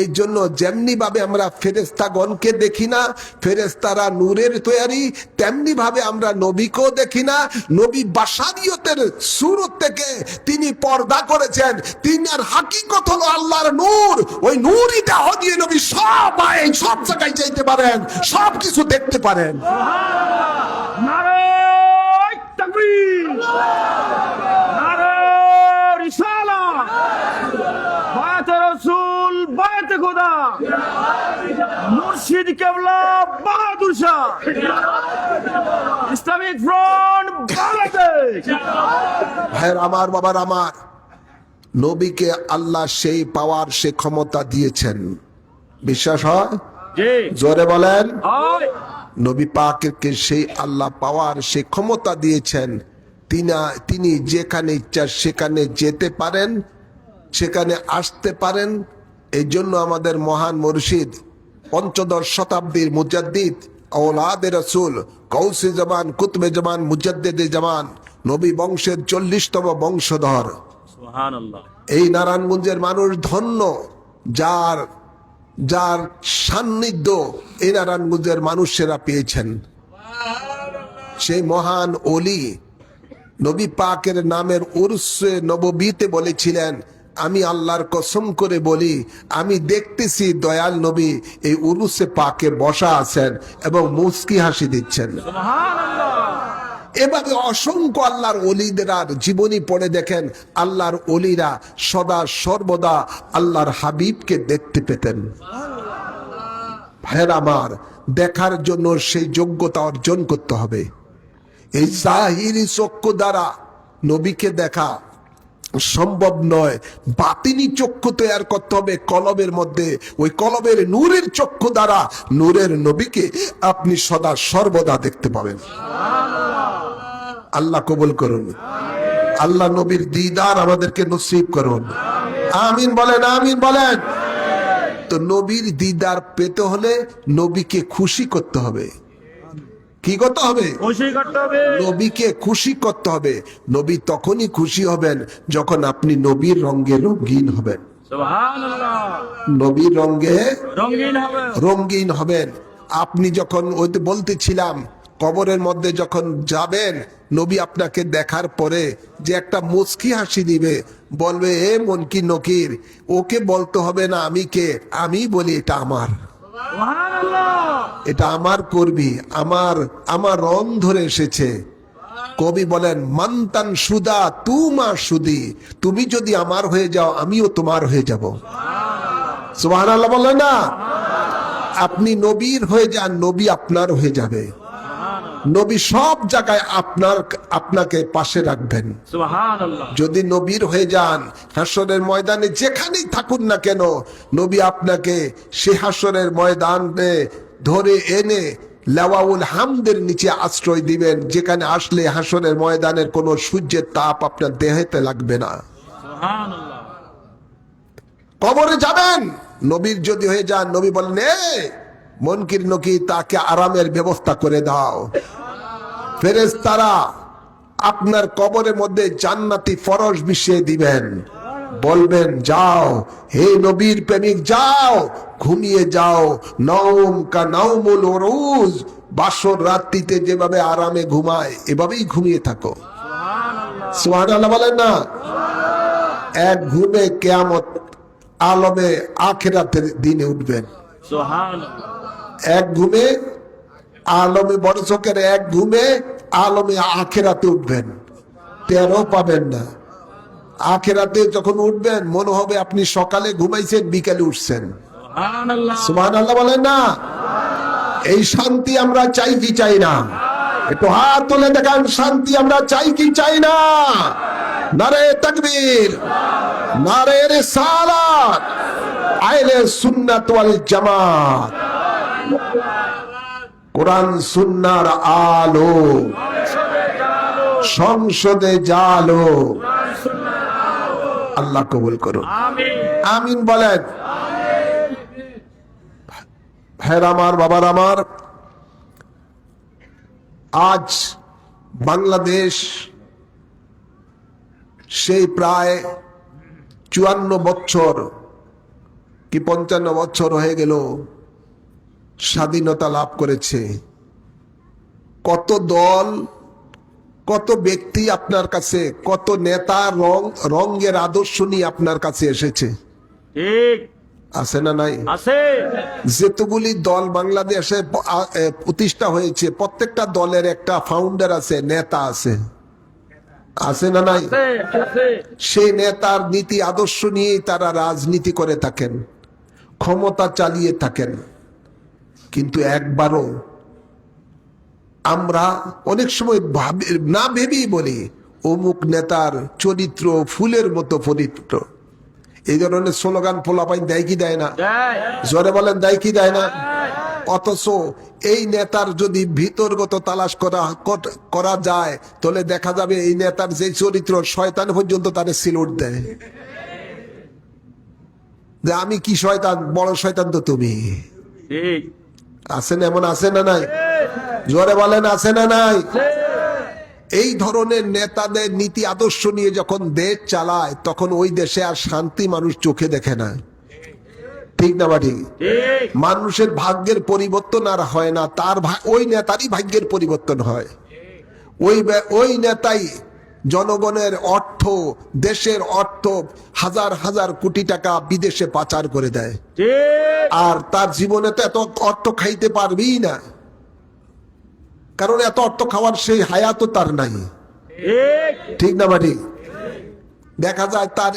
এই জন্য যেমনি ভাবে আমরা ফেরেশতাগণকে দেখি না, ফেরেশতারা নূরের তৈরি, তেমনি ভাবে আমরা নবীকেও দেখি না। নবী বাশারিয়তের সূরত থেকে তিনি পর্দা করেছেন, তিনার হাকিকত হলো আল্লাহর নূর। ওই নূরই দেহ দিয়ে নবী সব জায়গায় যাইতে পারেন, সব কিছু দেখতে পারেন। নারে তাকবীর, নারে রিসালাত, বায়াতে রাসূল, বায়াতে খোদা, মুর্শিদ কেবলা বাহাদুর শাহ, ইসলামিক ফ্রন্ট বাংলাদেশ। ভাইয়ের আমার, বাবার আমার, নবীকে আল্লাহ সেই পাওয়ার, সে ক্ষমতা দিয়েছেন। বিশ্বাস হয়? জি, জোরে বলেন। হয়। নবী পাককে সেই আল্লাহ পাওয়ার, সে ক্ষমতা দিয়েছেন। তিনি যেখানে ইচ্ছা সেখানে যেতে পারেন, সেখানে আসতে পারেন। এই জন্য আমাদের মহান মুর্শিদ, পঞ্চদশ শতাব্দীর মুজাদ্দিদ, আওলাদে রাসূল, গৌসে জামান, কুতবে জামান, মুজাদ্দিদে জামান, নবী বংশের 40তম বংশধর। সুবহানাল্লাহ। এই নারায়ণগঞ্জের মানুষ ধন্য, যার সান্নিধ্য এই নারায়ণগঞ্জের মানুষেরা পেয়েছেন। সেই মহান ওলি নবী পাকের নামের উরসে নববীতে বলেছিলেন, আমি আল্লাহর কসম করে বলি, আমি দেখতেছি দয়াল নবী এই উরুসে পাকে বসা আছেন এবং মুস্কি হাসি দিচ্ছেন। এভাবে অসংখ্য আল্লাহর ওলিদের জীবনী পড়ে দেখেন, আল্লাহর ওলিরা সদা সর্বদা আল্লাহর হাবিবকে দেখতে পেতেন। ভাইয়ের আমার, দেখার জন্য সেই যোগ্যতা অর্জন করতে হবে। এই জাহিরি চক্ষু দ্বারা নবীকে দেখা সম্ভব নয়, বাতিনি চক্ষু তৈরি করতে হবে কলবের মধ্যে। ওই কলবের নূরের চক্ষু দ্বারা নূরের নবীকে আপনি সদা সর্বদা দেখতে পাবেন। আল্লাহ কবুল করুন, আল্লাহ নবীর দিদার আমাদেরকে নসিব করুন। আমিন বলেন, আমিন বলেন। তো নবীর দিদার পেতে হলে নবীকে খুশি করতে হবে। কি করতে হবে? খুশি করতে হবে। নবীকে খুশি করতে হবে। নবী তখনই খুশি হবেন যখন আপনি নবীর রঙে রঙিন হবেন। সুবহানাল্লাহ। নবীর রঙে রঙিন হবে, রঙিন হবেন। আপনি যখন ওইতে বলতেছিলাম, কবরের মধ্যে যখন যাবেন, নবী আপনাকে দেখার পরে যে একটা মুস্কি হাসি দিবে, বলবে এ মনকি নকির, ওকে বলতে হবে না আমি কে, আমি বলি এটা আমার, এটা আমার করবি, আমার রং ধরে এসেছে। কবি বলেন, মান্তান সুদা তুমা সুদি, তুমি যদি আমার হয়ে যাও আমিও তোমার হয়ে যাব। সুবহানাল্লাহ বলেন না? আপনি নবীর হয়ে যান, নবী আপনার হয়ে যাবে। নবী সব জায়গায় আপনাকে পাশে রাখবেন। সুবহানাল্লাহ। যদি নবীর হয়ে যান, হাসরের ময়দানে যেখানেই থাকুন না কেন, নবী আপনাকে সে হাসরের ময়দানে ধরে এনে লাওয়াউল হামদের নিচে আশ্রয় দিবেন, যেখানে আসলে হাসরের ময়দানের কোনো সূর্যের তাপ আপনার দেহেতে লাগবে না। সুবহানাল্লাহ। কবরে যাবেন, নবীর যদি হয়ে যান, নবী বলেন এ মুনকির নকির, তাকে আরামের ব্যবস্থা করে দাও। ফেরেশতারা আপনার কবরের মধ্যে জান্নাতি ফরশ বিছিয়ে দিবেন, বলবেন যাও হে নবীর প্রেমিক, যাও ঘুমিয়ে যাও। নওম কা নাওমুল উরুজ, বাসর রাত্রিতে যেভাবে আরামে ঘুমায় এভাবেই ঘুমিয়ে থাকো। সুবহানাল্লাহ বলেন না? এক ঘুমে কিয়ামত আলমে আখিরাতের দিনে উঠবেন। সুবহানাল্লাহ। এক ঘুমে আলমে বরজকের, এক ঘুমে আলমে আখিরাতে উঠবেন। টেরও পাবেন না। আখেরাতে যখন উঠবেন মনে হবে আপনি সকালে ঘুমাইছেন বিকালে উঠছেন। সুবহানাল্লাহ। সুবহানাল্লাহ বলেন না? এই শান্তি আমরা চাই কি চাই না? একটু হাত তুলে দেখান, শান্তি আমরা চাই কি চাই না? নারে তাকবীর, নারে রিসালাত, আহলে সুন্নাত ওয়াল জামাত, কোরআন সুন্নাহর আলো, সংসদে জালো। আল্লাহ কবুল করুন, আমিন। আমিন বলেন। ভাইরা আমার, বাবার আমার, আজ বাংলাদেশ সেই প্রায় 54 বছর কি 55 বছর হয়ে গেল স্বাধীনতা লাভ করেছে। কত দল, কত ব্যক্তি আপনার কাছে, কত নেতা রঙের আদর্শ নিয়ে আপনার কাছে এসেছে, ঠিক আছে না নাই? আছে। যেতগুলি দল বাংলাদেশে প্রতিষ্ঠা হয়েছে প্রত্যেকটা দলের একটা ফাউন্ডার আছে, নেতা আছে, আছে না নাই? আছে, আছে। সেই নেতার নীতি আদর্শ নিয়েই তারা রাজনীতি করে থাকেন, ক্ষমতা চালিয়ে থাকেন। কিন্তু একবারও আমরা অনেক সময় না ভেবেই বলি অমুক নেতার চরিত্র ফুলের মতো পবিত্র। এই ধরনের স্লোগান পোলাপাইন দেয় কি দেয় না? দেয়। জোরে বলেন, দেয় কি দেয় না? অথচ এই নেতার যদি ভিতরগত তালাশ করা যায় তাহলে দেখা যাবে এই নেতার যে চরিত্র, শয়তান পর্যন্ত তারে সিলুট দেয় যে আমি কি শয়তান, বড় শয়তান তো তুমি। ঠিক আছেন এমন, আছে না নাই? জোরে বলেন, আছে না নাই? এই ধরনের নেতাদের নীতি আদর্শ নিয়ে যখন দেশ চালায় তখন ওই দেশে আর শান্তি মানুষ চোখে দেখে না। ঠিক না বা ঠিক? ঠিক মানুষের ভাগ্যের পরিবর্তন আর হয় না, তার ওই নেতারই ভাগ্যের পরিবর্তন হয়। ওই নেতাই জনগণের অর্থ, দেশের অর্থ হাজার হাজার কোটি টাকা বিদেশে পাচার করে দেয়, ঠিক আর তার জীবনে তো এত অর্থ খাইতে পারবেই না, কারণ এত অর্থ খাওয়ার সেই হায়াতও তার নাই। ঠিক ঠিক না বা ঠিক? দেখা যায় তার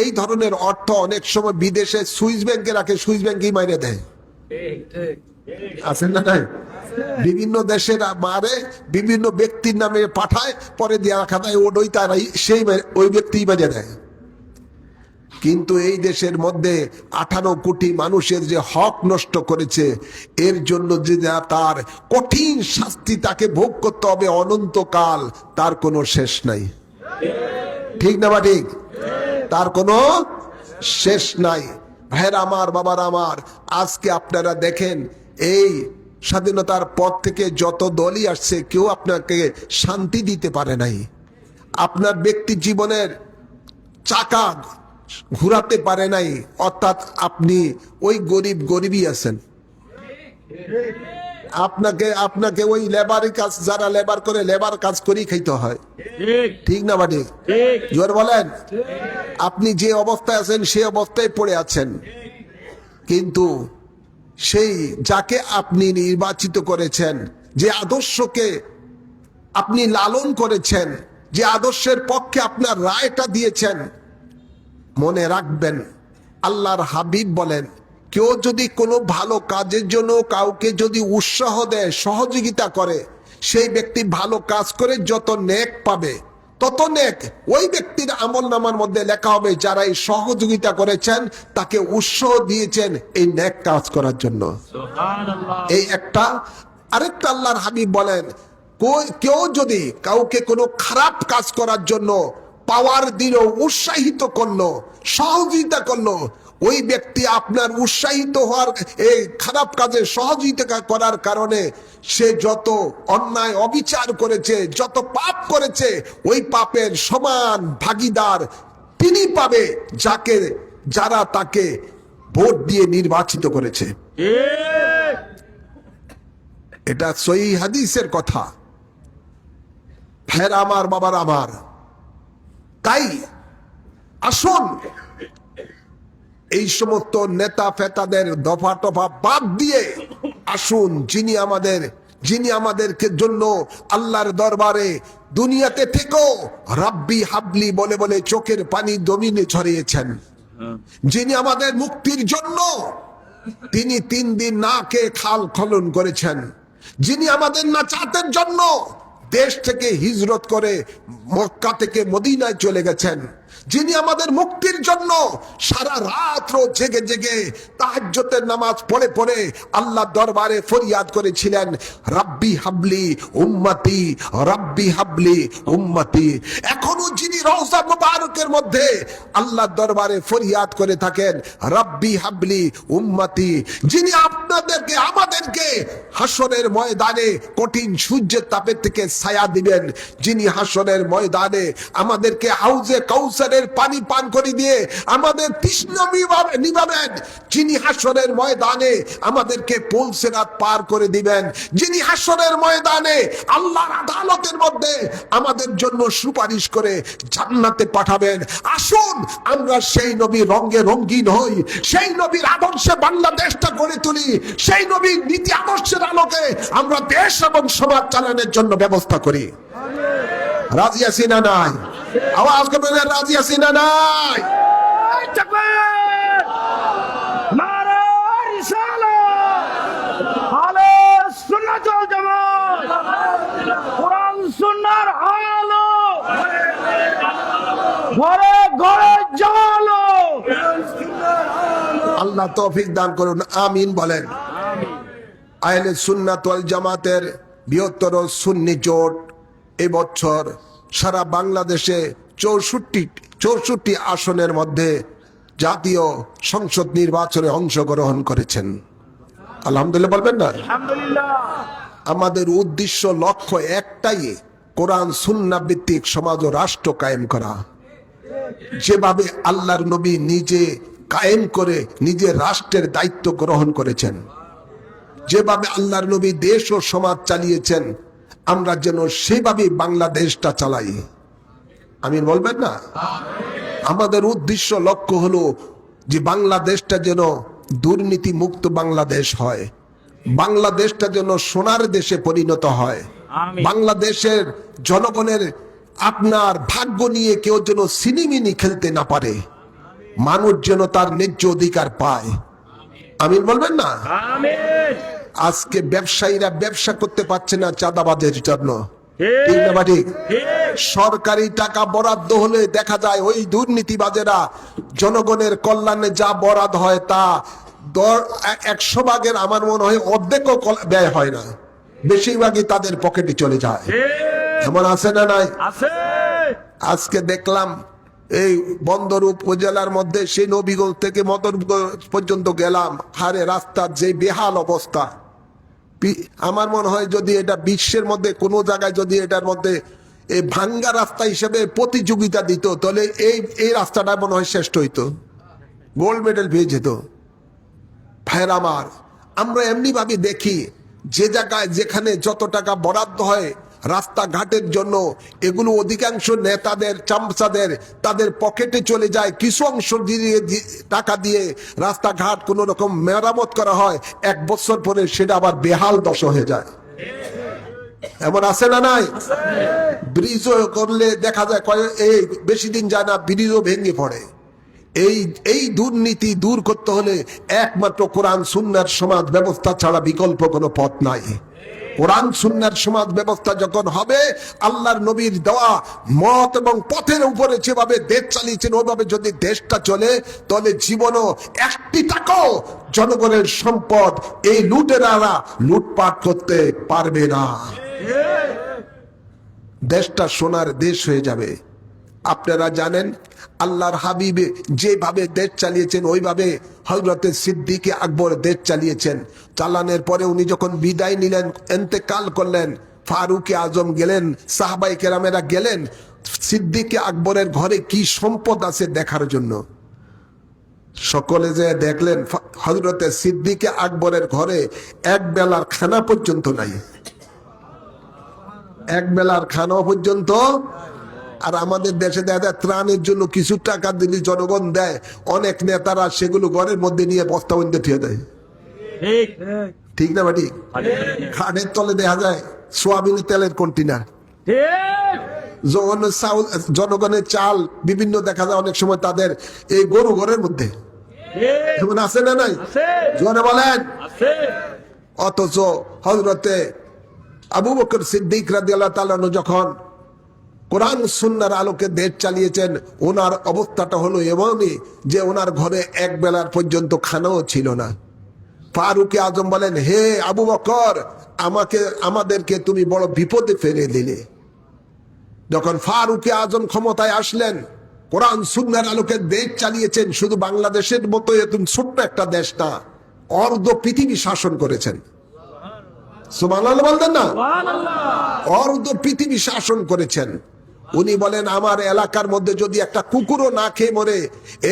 এই ধরনের অর্থ অনেক সময় বিদেশে সুইস ব্যাংকে রাখে, সুইস ব্যাংকেই মাইরে দেয়, আছেন না নাই? বিভিন্ন দেশের মারে বিভিন্ন ব্যক্তির নামে পাঠায়, পরে দিয়ে রাখা দেয়, ওই তারাই সেই ওই ব্যক্তি মেরে দেয়। কিন্তু এই দেশের মধ্যে 18 কোটি মানুষের যে হক নষ্ট করেছে, এর জন্য যে তার কঠিন শাস্তি তাকে ভোগ করতে হবে অনন্তকাল, তার কোনো শেষ নাই। ঠিক না বা ঠিক? তার কোনো শেষ নাই। ভাইরা আমার, বাবার আমার, আজকে আপনারা দেখেন এই স্বাধীনতার পর থেকে যত দলই আসছে কেউ আপনাকে শান্তি দিতে পারে নাই, আপনার ব্যক্তি জীবনের চাকা ঘুরাতে পারে নাই, অর্থাৎ আপনি ওই গরিবই আছেন। আপনাকে ওই লেবারের কাজ, যারা লেবার করে লেবার কাজ করেই খাইতে হয়। ঠিক ঠিক না বাড়ি? ঠিক জোর বলেন। আপনি যে অবস্থায় আছেন সেই অবস্থায় পড়ে আছেন, কিন্তু সেই যাকে আপনি নির্বাচিত করেছেন, যে আদর্শকে আপনি লালন করেছেন, যে আদর্শের পক্ষে আপনার রায়টা দিয়েছেন, মনে রাখবেন আল্লাহর হাবিব বলেন, কেউ যদি কোনো ভালো কাজের জন্য কাউকে যদি উৎসাহ দেয়, সহযোগিতা করে, সেই ব্যক্তি ভালো কাজ করে যত নেক পাবে তত নেক ওই ব্যক্তির আমলনামার মধ্যে লেখা হবে, যারা এই সহযোগিতা করেছেন তাকে উৎসাহ দিয়েছেন এই নেক কাজ করার জন্য। সুবহানাল্লাহ। এই একটা। আরেকটা আল্লাহর হাবিব বলেন, কেউ যদি কাউকে কোনো খারাপ কাজ করার জন্য পাওয়ার দিল, উৎসাহিত করলো, সহযোগিতা করলো, ওই ব্যক্তি আপনার উৎসাহিত হওয়ার এই খারাপ কাজে সহযোগিতা করার কারণে সে যত অন্যায় অবিচার করেছে, যত পাপ করেছে, ওই পাপের সমান ভাগীদার তিনি পাবে যারা তাকে ভোট দিয়ে নির্বাচিত করেছে। ঠিক এটা সহিহ হাদিসের কথা। ভাইরা আমার, বাবার আমার, তাই আসুন এই সমস্ত নেতা ফেতাদের দফা টফা বাদ দিয়ে আসুন যিনি আমাদের যিনি আমাদেরকে জন্য আল্লাহর দরবারে দুনিয়াতে থেকেও রাব্বি হাবলি বলে বলে চোখের পানি জমিনে ছড়িয়েছেন, যিনি আমাদের মুক্তির জন্য তিনি 3 দিন না খেয়ে খাল খনন করেছেন, যিনি আমাদের নাজাতের জন্য দেশ থেকে হিজরত করে মক্কা থেকে মদিনায় চলে গেছেন, যিনি আমাদের মুক্তির জন্য সারা রাত জেগে জেগে তাহাজ্জুদের নামাজ পড়ে পড়ে আল্লাহ দরবারে ফরিয়াদ করেছিলেন, রাব্বি হাবলি উম্মতি, রাব্বি হাবলি উম্মতি। এখনো যিনি রওজা মুবারকের মধ্যে আল্লাহ দরবারে ফরিয়াদ করে থাকেন, রাব্বি হাবলি উম্মতি, যিনি আপনাদেরকে আমাদেরকে হাসরের ময়দানে কঠিন সূর্যের তাপের থেকে ছায়া দিবেন, যিনি হাসরের ময়দানে আমাদেরকে হাউজে কাউসারের পানি পান করে দিয়ে আমাদের তৃষ্ণা নিবাবেন, যিনি হাসরের ময়দানে আমাদেরকে পুল সিরাত পার করে দিবেন, যিনি হাসরের ময়দানে আল্লাহর আদালতের মধ্যে আমাদের জন্য সুপারিশ করে জান্নাতে পাঠাবেন। আসুন আমরা সেই নবীর রঙে রঙিন হই, সেই নবীর আদর্শে বাংলাদেশটা গড়ে তুলি, সেই নবীর নীতি আদর্শের আলোকে আমরা দেশ এবং সমাজ চালানোর জন্য ব্যবস্থা করি। রাজি আছি না নাই? আওয়াজ করবেন, রাজি আছি না নাই? তাকবীর! নারে রিসালাত! আহলে সুন্নাত ওয়াল জামাত! কোরআন সুন্নাহর আলো! ঘরে ঘরে জালো! আল্লাহ তৌফিক দান করুন, আমিন বলেন। আহলে সুন্নাত ওয়াল জামাতের বৃহত্তর সুন্নি জোট এবছর সারা বাংলাদেশে 64 আসনের মধ্যে জাতীয় সংসদ নির্বাচনে অংশগ্রহণ করেছেন। আলহামদুলিল্লাহ বলবেন না? আলহামদুলিল্লাহ! আমাদের উদ্দেশ্য লক্ষ্য একটাই, কোরআন সুন্নাহ ভিত্তিক সমাজ ও রাষ্ট্র কায়েম করা। যেভাবে আল্লাহর নবী নিজে কায়েম করে নিজের রাষ্ট্রের দায়িত্ব গ্রহণ করেছেন, যেভাবে আল্লাহর নবী দেশ ও সমাজ চালিয়েছেন, আমরা যেন সেভাবে বাংলাদেশটা চালাই। আমিন বলবেন না? আমাদের উদ্দেশ্য লক্ষ্য হলো যে বাংলাদেশটা যেন দুর্নীতি মুক্ত বাংলাদেশ হয়, বাংলাদেশটা যেন সোনার দেশে পরিণত হয়, আমিন। বাংলাদেশের জনগণের আপনার ভাগ্য নিয়ে কেউ যেন সিনিমিনি খেলতে না পারে, মানুষ যেন তার ন্যায্য অধিকার পায়। আমিন বলবেন না? আমিন! আজকে ব্যবসায়ীরা ব্যবসা করতে পারছে না চাঁদাবাজের জন্য, ঠিক। ঠিক না ঠিক? ঠিক। সরকারি টাকা বরাদ্দ হলে দেখা যায় ওই দুর্নীতিবাজেরা জনগণের কল্যাণে যা বরাদ্দ হয় তা 100 ভাগের আমার মনে হয় অর্ধেকও ব্যয় হয় না, বেশিরভাগই তাদের পকেটে চলে যায়। ঠিক। এমন আছে না নাই? আছে! আজকে দেখলাম এই বন্দর উপজেলার মধ্যে সেই নবীগঞ্জ থেকে মদনগঞ্জ পর্যন্ত গেলাম, হারে রাস্তার যে বেহাল অবস্থা। আমার মনে হয় যদি এটা বিশ্বের মধ্যে কোনো জায়গায় যদি এটার মধ্যে এই ভাঙ্গা রাস্তা হিসেবে প্রতিযোগিতা দিত, তাহলে এই রাস্তাটা মনে হয় শ্রেষ্ঠ হইতো, গোল্ড মেডেল পেয়ে যেত। ভাইয়ের আমার, আমরা এমনি ভাবে দেখি যে জায়গায় যেখানে যত টাকা বরাদ্দ হয় রাস্তাঘাটের জন্য, এগুলো অধিকাংশ নেতাদের চামচাদের তাদের পকেটে চলে যায়। কিছু অংশ দিয়ে টাকা দিয়ে রাস্তাঘাট কোনো রকম মেরামত করা হয়, 1 বছর পরে সেটা আবার বেহাল দশা হয়ে যায়। এমন আছে না নাই? ব্রিজও করলে দেখা যায় এই বেশি দিন যায় না ব্রিজও ভেঙে পড়ে। এই দুর্নীতি দূর করতে হলে একমাত্র কোরআন সুন্নাহর সমাজ ব্যবস্থা ছাড়া বিকল্প কোনো পথ নাই। কোরআন সুন্নাহর সমাজ ব্যবস্থা যখন হবে, আল্লাহর নবীর দেওয়া মত এবং পথের উপরে যেভাবে দেশ চালিয়েছেন ওইভাবে যদি দেশটা চলে, তাহলে জীবনও 1 টাকাও জনগণের সম্পদ এই লুটেরারা লুটপাট করতে পারবে না। দেশটা সোনার দেশ হয়ে যাবে। আপনারা জানেন আল্লাহর হাবিব যেভাবে দেশ চালিয়েছেন ওইভাবে হযরতে সিদ্দিকে আকবর দেশ চালিয়েছেন। চালানোর পরে উনি যখন বিদায় নিলেন, ইন্তেকাল করলেন, ফারুকে আজম গেলেন, সাহাবায়ে কেরামেরা গেলেন সিদ্দিকে আকবরের ঘরে কি সম্পদ আছে দেখার জন্য। সকলে যে দেখলেন হযরতে সিদ্দিকে আকবরের ঘরে 1 বেলার খানা পর্যন্ত নাই, 1 বেলার খানা পর্যন্ত। আর আমাদের দেশে দেখা যায় ত্রাণের জন্য কিছু টাকা দিলে জনগণ দেয়, অনেক নেতারা সেগুলো ঘরের মধ্যে নিয়ে বস্তা বন্ধে দিয়ে দেয়। ঠিক। ঠিক না বাড়ি? খাটের তলে দেখা যায় সোয়াবিনের তেলের কন্টেনার, ঠিক। জনগণের চাল বিভিন্ন দেখা যায় অনেক সময় তাদের এই গরু ঘরের মধ্যে ঠিক এমন আছে না নাই? আছে, জোরে বলেন। আছে। অথচ হযরতে আবু বকর সিদ্দিক রাদিয়াল্লাহু তাআলা আনহু যখন কোরআন সুন্নাহর আলোকে দেশ চালিয়েছেন, ওনার অবস্থাটা হলো এমনই যে ওনার ঘরে এক বেলার পর্যন্ত খানাও ছিল না। ফারুক আজম বলেন, হে আবু বকর, আমাদেরকে তুমি বড় বিপদে ফেলে দিলে। যখন ফারুক আজম ক্ষমতায় আসলেন, কোরআন সুন্নাহর আলোকে দেশ চালিয়েছেন, শুধু বাংলাদেশের মতো এরকম ছোট্ট একটা দেশ না, অর্ধ পৃথিবী শাসন করেছেন। সুবহানাল্লাহ বলতেন না? সুবহানাল্লাহ। অর্ধ পৃথিবী শাসন করেছেন। উনি বলেন, আমার এলাকার মধ্যে যদি একটা কুকুরও না খেয়ে মরে,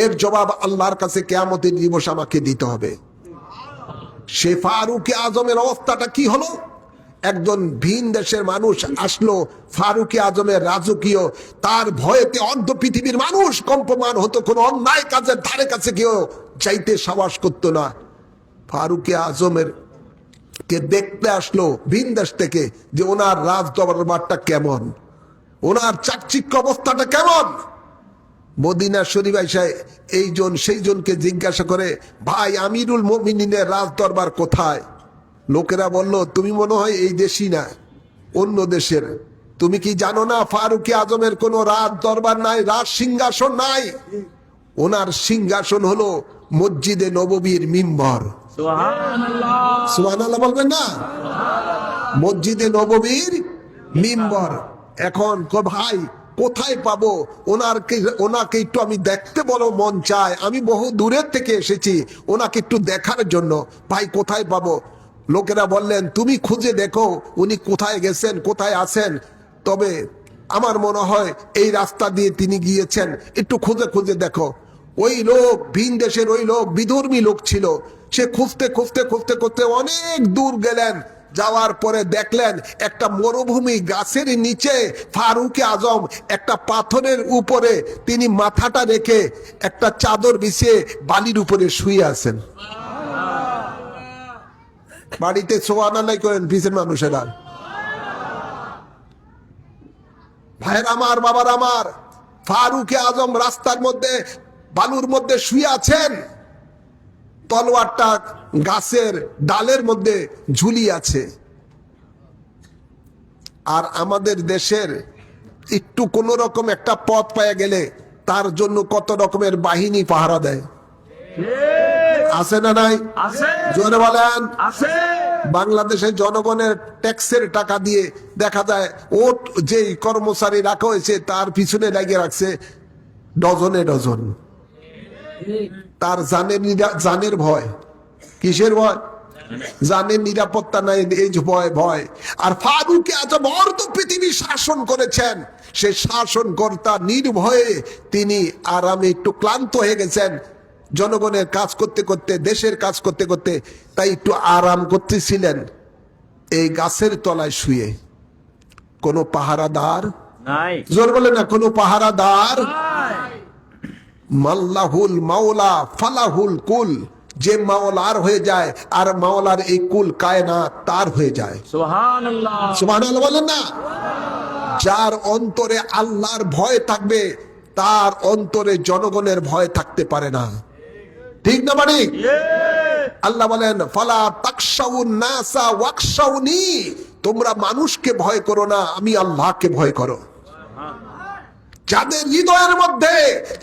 এর জবাব আল্লাহর কাছে কিয়ামতের দিবস আমাকে দিতে হবে। সে ফারুক আজমের অবস্থাটা কি হলো? একজন ভিন দেশের মানুষ আসলো ফারুক আজমের রাজকীয়, তার ভয়েতে অর্ধ পৃথিবীর মানুষ কম্পমান হতো, কোনো অন্যায় কাজের ধারে কাছে কেউ চাইতে সাহস করতো না। ফারুক আজমের কে দেখতে আসলো ভিন দেশ থেকে যে ওনার রাজ দরবারটা কেমন, ওনার চাকচিক্য অবস্থাটা কেমন। মদিনা শরীফ আইসায় এইজন সেই জনকে জিজ্ঞাসা করে, ভাই আমিরুল মুমিনিনের রাজ দরবার কোথায়? লোকেরা বলল, তুমি মনে হয় এই দেশই না, অন্য দেশের। তুমি কি জানো না ফারুক আজমের কোনো রাজ দরবার নাই, রাজ সিংহাসন নাই। ওনার সিংহাসন হলো মসজিদে নববীর মিম্বর। সুবহানাল্লাহ। সুবহানাল্লাহ বলবেন না? মসজিদে নববীর মিম্বর। এখন ভাই কোথায় পাবো ওনাকে একটু আমি দেখতে বড় মন চায়, আমি বহু দূরের থেকে এসেছি ওনাকে একটু দেখার জন্য, ভাই কোথায় পাবো? লোকেরা বললেন, তুমি খুঁজে দেখো উনি কোথায় গেছেন, কোথায় আছেন। তবে আমার মনে হয় এই রাস্তা দিয়ে তিনি গিয়েছেন, একটু খুঁজে খুঁজে দেখো। ওই লোক ভিন দেশের, ওই লোক বিধর্মী লোক ছিল। সে খুঁজতে খুঁজতে খুঁজতে খুঁজতে অনেক দূর গেলেন, যাওয়ার পরে দেখলেন একটা মরুভূমি গাছের নিচে ফারুক আজম একটা পাথরের উপরে তিনি মাথাটা রেখে একটা চাদর বিছিয়ে বালির উপরে শুয়ে আছেন। বাড়িতে সুবহানাল্লাহ করেন পিছের মানুষেরা। ভাইয়ের আমার, বাবার আমার, ফারুক আজম রাস্তার মধ্যে বালুর মধ্যে শুয়ে আছেন, তলোয়ারটা গাছের ডালের মধ্যে ঝুলিয়ে আছে। আর আমাদের দেশের একটু কোন রকম একটা পথ পাওয়া গেলে তার জন্য কত রকমের বাহিনী পাহারা দেয়, আছে না নাই? আছে, জোরে বলেন। আছে। বাংলাদেশের জনগণের ট্যাক্সের টাকা দিয়ে দেখা যায় ওট যেই কর্মচারী রাখা হয়েছে তার পিছনে লাগিয়ে রাখছে ডজনে ডজন। তার জানের ভয়, কিসের ভয়? জানের নিরাপত্তা নাই, এই ভয় ভয়। আর ফারুক আজম অর্ধ পৃথিবী শাসন করেছেন, সে শাসনকর্তা নির্ভয়ে তিনি আরামে একটু ক্লান্ত হয়ে গেছেন, জনগণের কাজ করতে করতে, দেশের কাজ করতে করতে, তাই একটু আরাম করতেছিলেন এই গাছের তলায় শুয়ে। কোনো পাহারাদার নাই, জোর বলে না, কোনো পাহারাদার নাই। মাল্লাহুল মাওলা ফালাহুল কুল, যে মাওলার হয়ে যায় আর মাওলার এই কুল কায়নাত তার হয়ে যায়। সুবহানাল্লাহ। সুবহানাল্লাহ বলেন না? যার অন্তরে আল্লাহর ভয় থাকবে তার অন্তরে জনগণের ভয় থাকতে পারে না, ঠিক না বাড়ি? আল্লাহ বলেন, ফালা তাকশাউন নাসা ওয়াকশাউনি, তোমরা মানুষকে ভয় করো না, আমি আল্লাহকে ভয় করো। যাদের হৃদয়ের মধ্যে,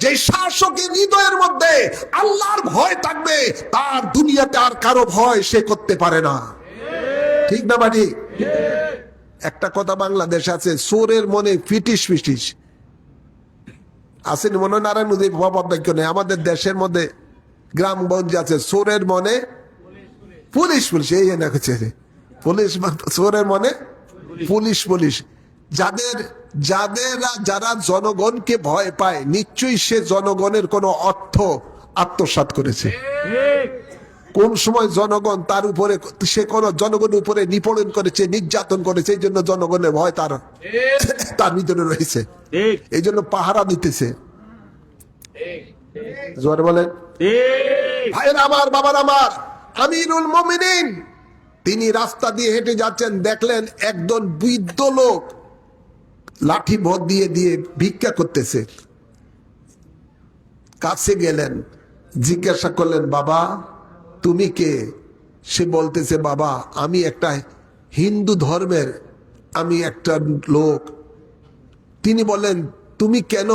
যে শাসকের হৃদয়ের মধ্যে আল্লাহর ভয় থাকবে, তার দুনিয়াতে আর কারো ভয় সে করতে পারে না, ঠিক না বাড়ি? একটা কথা বাংলাদেশ আছে, চোরের মনে ফিটিস ফিটিস আসেন, মনে নারায়ণ নদী বাক্য নেই। আমাদের দেশের মধ্যে গ্রামগঞ্জ আছে, চোরের মনে পুলিশ পুলিশ, এই না হচ্ছে পুলিশ, চোরের মনে পুলিশ পুলিশ। যারা জনগণকে ভয় পায়, নিশ্চয়ই সে জনগণের কোনো অর্থ আত্মসাৎ করেছে। কোন সময় জনগণ তার উপরে, সে কোন জনগণের উপরে নিপীড়ন করেছে, নির্যাতন করেছে, এই জন্য জনগণের ভয় তার ভিতরে রয়েছে, এই জন্য পাহারা দিতেছে। জোরে বলেন। ভাইয়ের আমার, বাবার আমার, আমিরুল মুমিনিন তিনি রাস্তা দিয়ে হেঁটে যাচ্ছেন, দেখলেন একজন বৃদ্ধ লোক লাঠি ভর দিয়ে দিয়ে ভিক্ষা করতেছে। কাছে গেলেন, জিজ্ঞাসা করলেন, বাবা তুমি কে? সে বলতেছে, বাবা আমি একটা হিন্দু ধর্মের, আমি একটা লোক। তিনি বলেন, তুমি কেন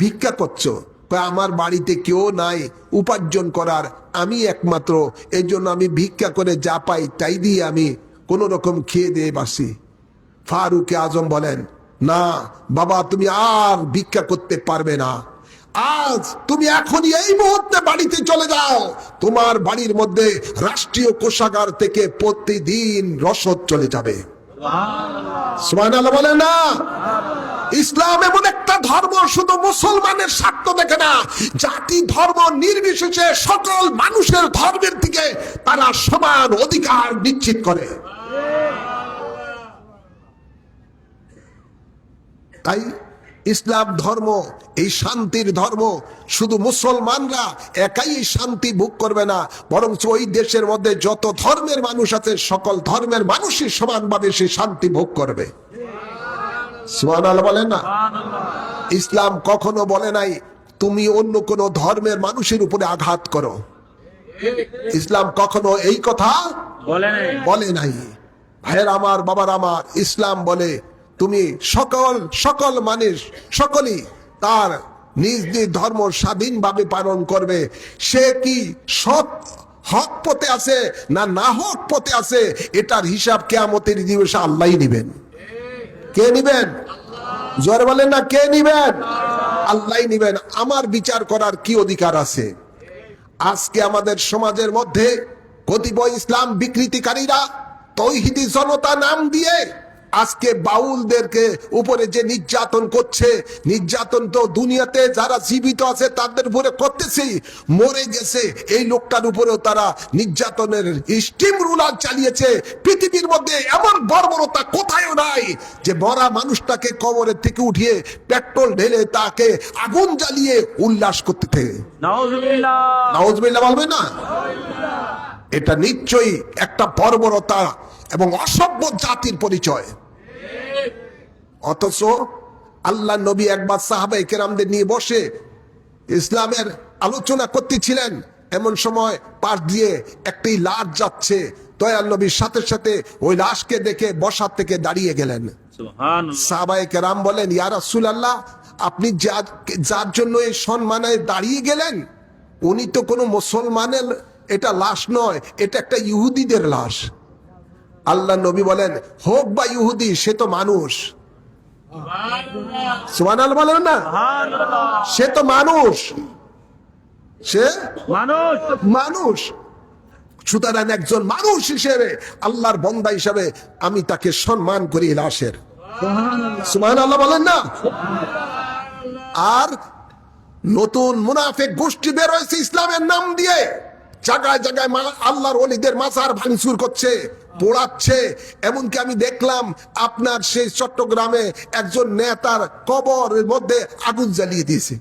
ভিক্ষা করছো? কয়, আমার বাড়িতে কেউ নাই উপার্জন করার, আমি একমাত্র, এই জন্য আমি ভিক্ষা করে যা পাই তাই দিয়ে আমি কোন রকম খেয়ে দিয়ে বাসি। ফারুকে আজম বলেন, না বাবা তুমি আর ভিক্ষা করতে পারবে না, আজ তুমি এখনই এই মুহূর্তে বাড়িতে চলে যাও, তোমার বাড়ির মধ্যে রাষ্ট্রীয় কোষাগার থেকে প্রতিদিন রসদ চলে যাবে। সুবহানাল্লাহ বলে না? ইসলাম এমন একটা ধর্ম শুধু মুসলমানের স্বার্থ দেখে না, জাতি ধর্ম নির্বিশেষে সকল মানুষের ধর্মের দিকে তারা সমান অধিকার নিশ্চিত করে। তাই ইসলাম ধর্ম এই শান্তির ধর্ম, শুধু মুসলমানরা একাই এই শান্তি ভোগ করবে না, বরং ওই দেশের মধ্যে যত ধর্মের মানুষ আছে সকল ধর্মের মানুষই সমানভাবে সেই শান্তি ভোগ করবে। সুবহানাল্লাহ বলেন না? ইসলাম কখনো বলে নাই তুমি অন্য কোন ধর্মের মানুষের উপরে আঘাত করো। ইসলাম কখনো এই কথা বলে নাই। ভাইয়ের আমার, বাবার আমার, ইসলাম বলে তুমি সকল মানুষ সকলেই তার নিজ নিজ ধর্ম স্বাধীনভাবে পালন করবে। সে কি সৎ হক পথে আছে না হক পথে আছে, এটার হিসাব কিয়ামতের দিবসে আল্লাহই নিবেন। কে নিবেন? জোরে বলেন না, কে নিবেন? আল্লাহই নিবেন। আমার বিচার করার কি অধিকার আছে? আজকে আমাদের সমাজের মধ্যে কতিপয় ইসলাম বিকৃতিকারীরা তৌহিদি জনতা নাম দিয়ে আজকে বাউলদেরকে উপরে যে নির্যাতন করছে, নির্যাতন তো দুনিয়াতে যারা জীবিত আছে তাদের উপরে করতেছে, মরে গেছে এই লোকটার উপরেও তারা নির্যাতনের স্টিম রুলার চালিয়েছে। পৃথিবীর মধ্যে এমন বর্বরতা কোথায়ও নাই যে মরা মানুষটাকে কবরের থেকে উঠিয়ে পেট্রোল ঢেলে তাকে আগুন জ্বালিয়ে উল্লাস করতে থাকে। নাউজুবিল্লাহ, নাউজুবিল্লাহ বলবে না? এটা নিশ্চয়ই একটা বর্বরতা এবং অসভ্য জাতির পরিচয়। অথচ আল্লাহ নবী একবার সাহাবায়ে কেরামদের নিয়ে বসে ইসলামের আলোচনা করতেছিলেন, এমন সময় পাশ দিয়ে একটি লাশ যাচ্ছে। দয়াল নবীর সাথে সাথে ওই লাশকে দেখে বসার থেকে দাঁড়িয়ে গেলেন। সাহাবায়ে কেরাম বলেন, ইয়া রাসূলুল্লাহ, আপনি যার জন্য এই সম্মানে দাঁড়িয়ে গেলেন, উনি তো কোনো মুসলমানের এটা লাশ নয়, এটা একটা ইহুদিদের লাশ। আল্লাহ নবী বলেন, হোক বা ইহুদি, সে তো মানুষ। সুবহানাল্লাহ বলেন না? সে তো মানুষ, সে মানুষ। সুতরাং একজন মানুষ হিসেবে, আল্লাহর বান্দা হিসেবে আমি তাকে সম্মান করি লাশের। সুবহানাল্লাহ বলেন না? আর নতুন মুনাফিক গোষ্ঠী বের হয়েছে ইসলামের নাম দিয়ে, জায়গায় জায়গায় আল্লাহর ওলিদের মাজার ভাঙচুর করছে, পোড়াচ্ছে। এমনকি আমি দেখলাম আপনার সেই চট্টগ্রামে একজন নেতার কবরের মধ্যে আগুন জ্বালিয়ে দিয়েছে।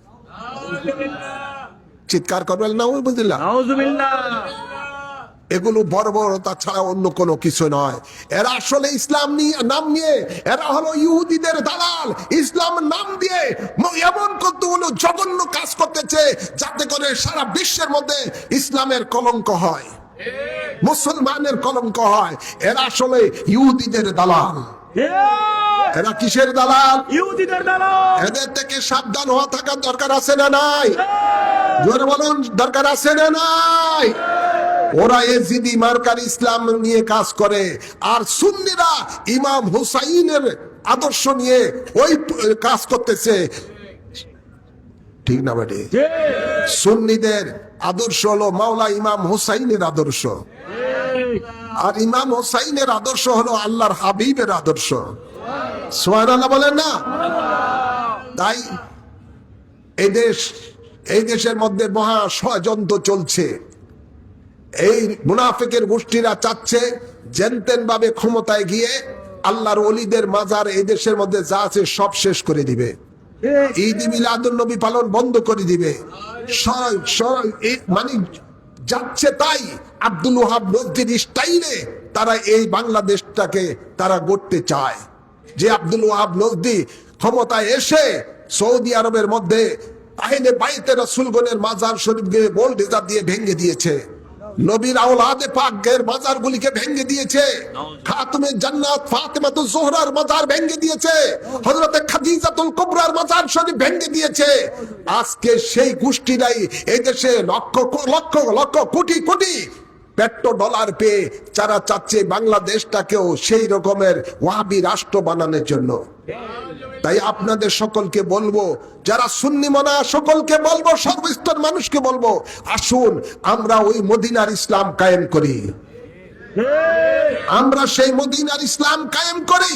চিৎকার করবেন নাউজুবিল্লাহ। এগুলো বর্বরতা ছাড়া অন্য কোনো কিছু নয়। এরা আসলে ইসলাম নাম নিয়ে, এরা হলো ইহুদিদের দালাল। ইসলাম নাম দিয়ে এমন কতগুলো জঘন্য কাজ করতেছে যাতে করে সারা বিশ্বের মধ্যে ইসলামের কলঙ্ক হয়, মুসলমানের কলঙ্ক হয়। এরা আসলে ইহুদিদের দালাল। এরা কিসের দালাল? ইহুদিদের দালাল। এদের থেকে সাবধান হওয়া থাকার দরকার আছে না নাই? জোরে বলুন, দরকার আছে না নাই? ওরা এজিদি মার্কার ইসলাম নিয়ে কাজ করে, আর সুন্নিরা ইমাম হুসাইনের আদর্শ নিয়ে ওই কাজ করতেছে। ঠিক না বেটে? সুন্নিদের আদর্শ হলো মাওলা ইমাম হুসাইনের আদর্শ, আর ইমাম হুসাইনের আদর্শ হলো আল্লাহর হাবিবের আদর্শ। সুবহানাল্লাহ বলেন না? তাই এই দেশের মধ্যে মহা ষড়যন্ত্র চলছে। এই মুনাফিকের গোষ্ঠীরা চাচ্ছে জেনতেন ভাবে ক্ষমতায় গিয়ে আল্লাহর ওলিদের মাজার এই দেশের মধ্যে যা আছে সব শেষ করে দিবে। ঈদ মিলাদুন নবী পালন বন্ধ করে দিবে। মানে যাচ্ছে তাই আব্দুল ওয়াহাব মসজিদ স্টাইলে তারা এই বাংলাদেশটাকে তারা গড়তে চায়। যে আব্দুল ওয়াহাব নজদি ক্ষমতায় এসে সৌদি আরবের মধ্যে আহলে বাইতে রাসূলগণের মাজার শরীফকে বোলডোজার দিয়ে ভেঙে দিয়েছে, নবীর আওলাদে পাকের মাজারগুলিকে ভেঙে দিয়েছে, খাতুমে জান্নাত ফাতেমাতুজ জোহরার মাজার ভেঙে দিয়েছে, হযরতে খাদিজাতুল কুবরার মাজার শরীফ ভেঙে দিয়েছে। আজকে সেই গোষ্ঠীরাই এই দেশে লক্ষ লক্ষ লক্ষ কোটি কোটি পেট্রোডলার পেয়ে যারা চাচ্ছে বাংলাদেশটাকেও সেই রকমের ওয়াহাবি রাষ্ট্র বানানোর জন্য। তাই আপনাদের সকলকে বলবো, যারা সুন্নি মনা সকলকে বলবো, সর্বস্তর মানুষকে বলবো, আসুন আমরা ওই মদিনার ইসলাম কায়েম করি, আমরা সেই মদিনার ইসলাম কায়েম করি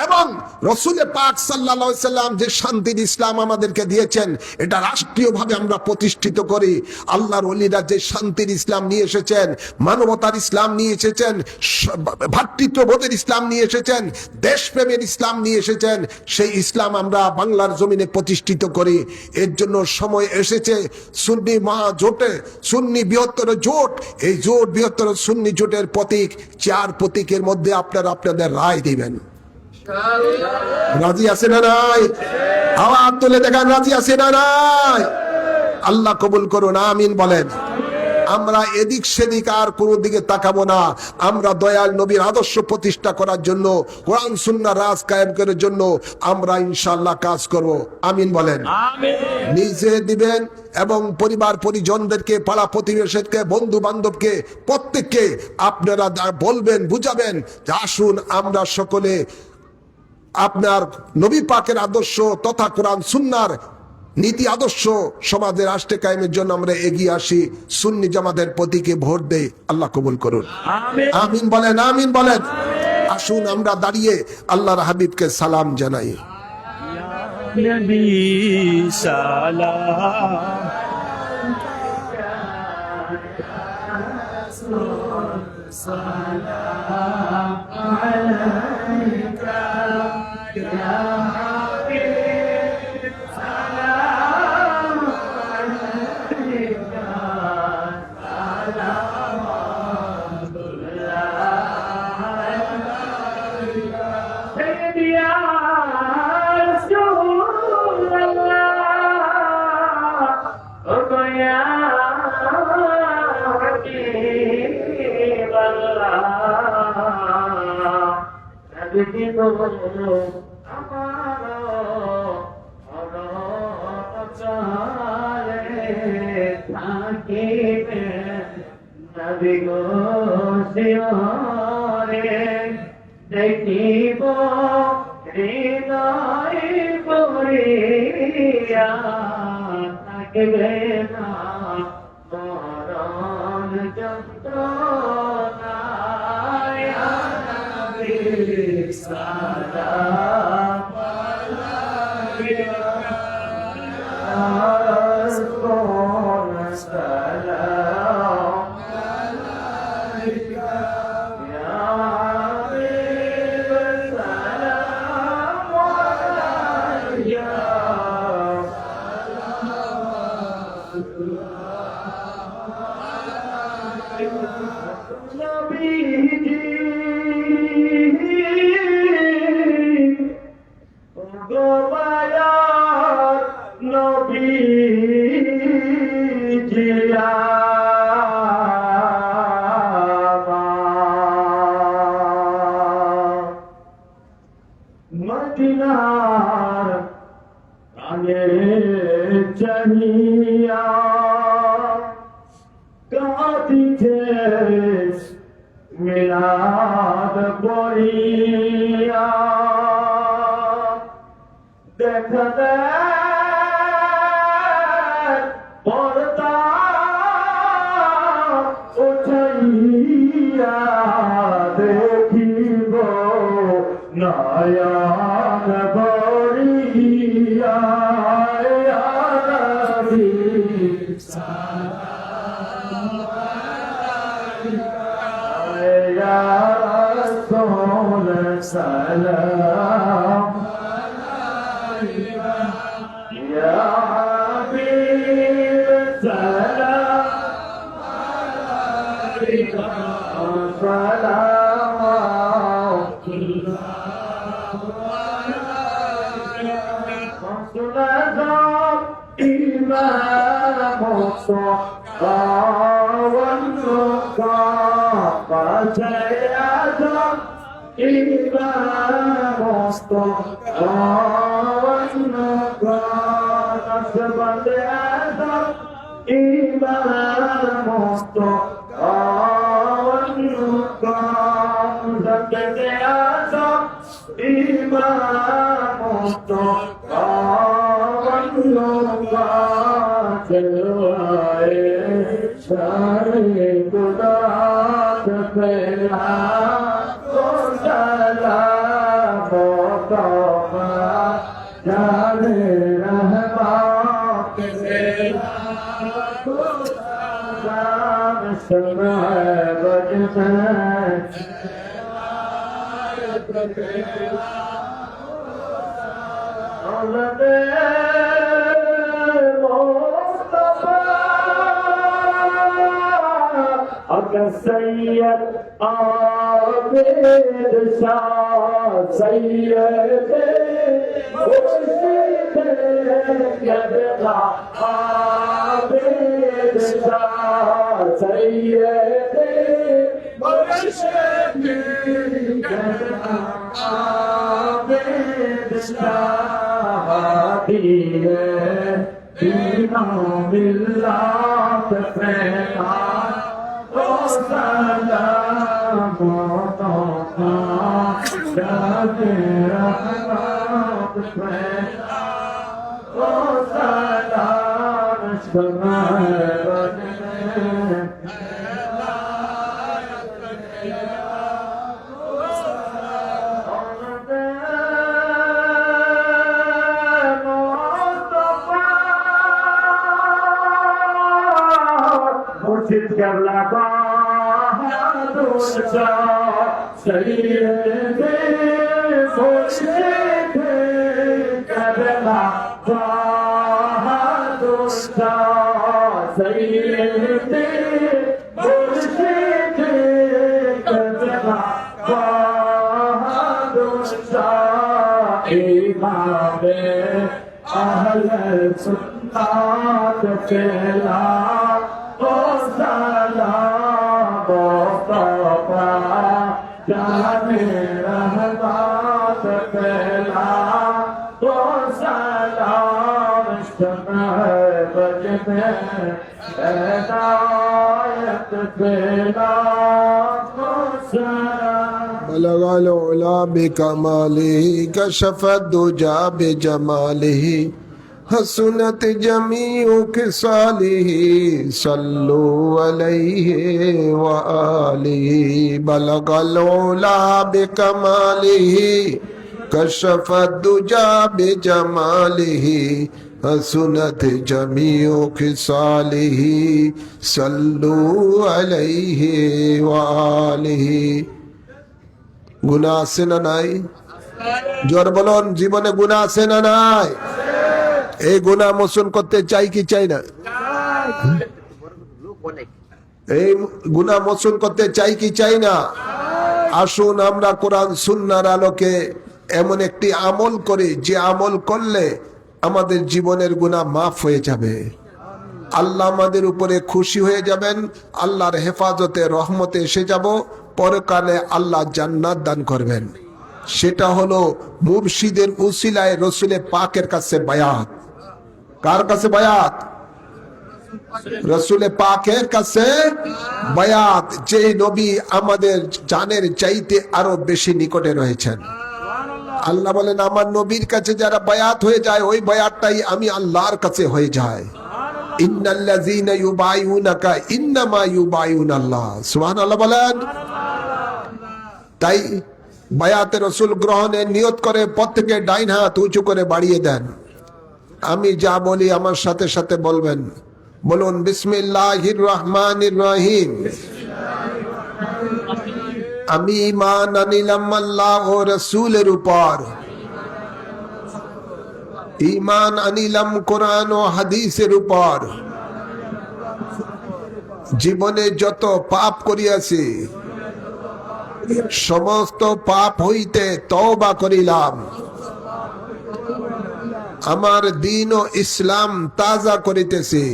এবং রসুল পাক সাল্লাল্লাহু আলাইহি সাল্লাম যে শান্তির ইসলাম আমাদেরকে দিয়েছেন এটা রাষ্ট্রীয়ভাবে আমরা প্রতিষ্ঠিত করি। আল্লাহর ওলিরা যে শান্তির ইসলাম নিয়ে এসেছেন, মানবতার ইসলাম নিয়ে এসেছেন, ভ্রাতৃত্ববোধের ইসলাম নিয়ে এসেছেন, দেশপ্রেমের ইসলাম নিয়ে এসেছেন, সেই ইসলাম আমরা বাংলার জমিনে প্রতিষ্ঠিত করি। এর জন্য সময় এসেছে সুন্নি মহাজোটে, সুন্নি বৃহত্তর জোট, এই জোট বৃহত্তর সুন্নি জোটের প্রতীক, চার প্রতীকের মধ্যে আপনারা আপনাদের রায় দিবেন। রাজি আছে না নাই? আওয়াজ তুলে দেখান, রাজি আছে না নাই? আল্লাহ কবুল করুন, আমিন বলেন। আমরা এদিক সেদিক আর কোনো দিকে তাকাবো না। আমরা দয়াল নবীর আদর্শ প্রতিষ্ঠা করার জন্য, কোরআন সুন্নাহ রাজ কায়েম করার জন্য আমরা ইনশাআল্লাহ কাজ করব। আমিন বলেন। নিজে দিবেন এবং পরিবার পরিজনদেরকে, পাড়া প্রতিবেশীকে, বন্ধু বান্ধবকে, প্রত্যেককে আপনারা বলবেন, বুঝাবেন যে আসুন আমরা সকলে আপনার নবী পাকের আদর্শ তথা কোরআন সুন্নাহর নীতি আদর্শ সমাজে রাষ্ট্রে কায়েমের জন্য আমরা এগিয়ে আসি। সুন্নি জামাতের প্রতীকে ভোট দেই। আল্লাহ কবুল করুন, আমিন বলেন, আমিন বলেন। আসুন আমরা দাঁড়িয়ে আল্লাহর হাবিবকে সালাম জানাই। নবী সালাম সালাম আলাইকা ইয়া হাবিব, সালাম আলাইকা, সালামুল্লাহ আলাইকা ইয়া রাসূলুল্লাহ, ও ইয়া দেখিব হৃদয় করিয়া থাকবে না মরণ যন্ত্রণায়। সালাম আলাইকা ইয়া রাসূল, সালাম আলাইকা ইয়া হাবিব, সালাম আলাইকা, নবীজি গোবায়াত নবীজি মদিনার আগে চাহিয়া কাঁদিছে মিলাদ পড়িয়া। দেখা দেয় পর্দা উঠাইয়া, দেখিব নয়ন ভরিয়া। ইয়া নবী সালাম আলাইকা, ইয়া রাসূল সালাম আলাইকা, ইয়া হাবিব সালাম আলাইকা, সালাম سيد عابد شاه سيد مرشد يبقى عابد شاه سيد مرشد يبقى عابد شاه إمام الله تفرح سلام بلغ العلا بكماله كشف الدجى بجماله حسنت جميع خصاله صلوا عليه وآله بلغ العلا بكماله كشف الدجى بجماله حسنت جميع خصاله صلوا عليه وآله গুনাহ আছে না নাই? জোর বলুন, জীবনে গুনাহ আছে না নাই? এই গুনাহ মোচন করতে চাই কি চাই না? এই গুনাহ মোচন করতে চাই কি চাই না? আসুন আমরা কোরআন সুন্নাহর আলোকে এমন একটি আমল করি যে আমল করলে আমাদের জীবনের গুনাহ মাফ হয়ে যাবে, আল্লাহ আমাদের উপরে খুশি হয়ে যাবেন, আল্লাহর হেফাজতে রহমতে এসে যাব, পরকালে আল্লাহ জান্নাত দান করবেন। সেটা হলো মুর্শিদের উসিলায় রসুলের পাকের কাছে বায়াত। কার কাছে বায়াত? রসুলের পাকের কাছে বায়াত, যে নবী আমাদের জানের চাইতে আরো বেশি নিকটে রয়েছেন। আল্লাহ বলেন আমার নবীর কাছে যারা বায়াত হয়ে যায় ওই বায়াতটাই আমি আল্লাহর কাছে হয়ে যায়। ইন্নাল্লাযীনা ইউবাইউনাকা ইন্নামা ইউবাইউনাল্লাহ। সুবহানাল্লাহ বলেন। তাই বায়াতে রসুল গ্রহণের নিয়ত করে প্রত্যেকে ডাইন হাত উঁচু করে বাড়িয়ে দেন। আমি যা বলি আমার সাথে সাথে বলবেন। বলুন বিসমিল্লাহির রহমানির রহিম। আমি ঈমান আনিলাম আল্লাহ ও রাসূলের উপর, ঈমান আনিলাম কোরআন ও হাদিসের উপর। জীবনে যত পাপ করিয়াছি সমস্ত পাপ হইতে তওবা করিলাম, আমার দ্বীন ও ইসলাম তাজা করিতেছি,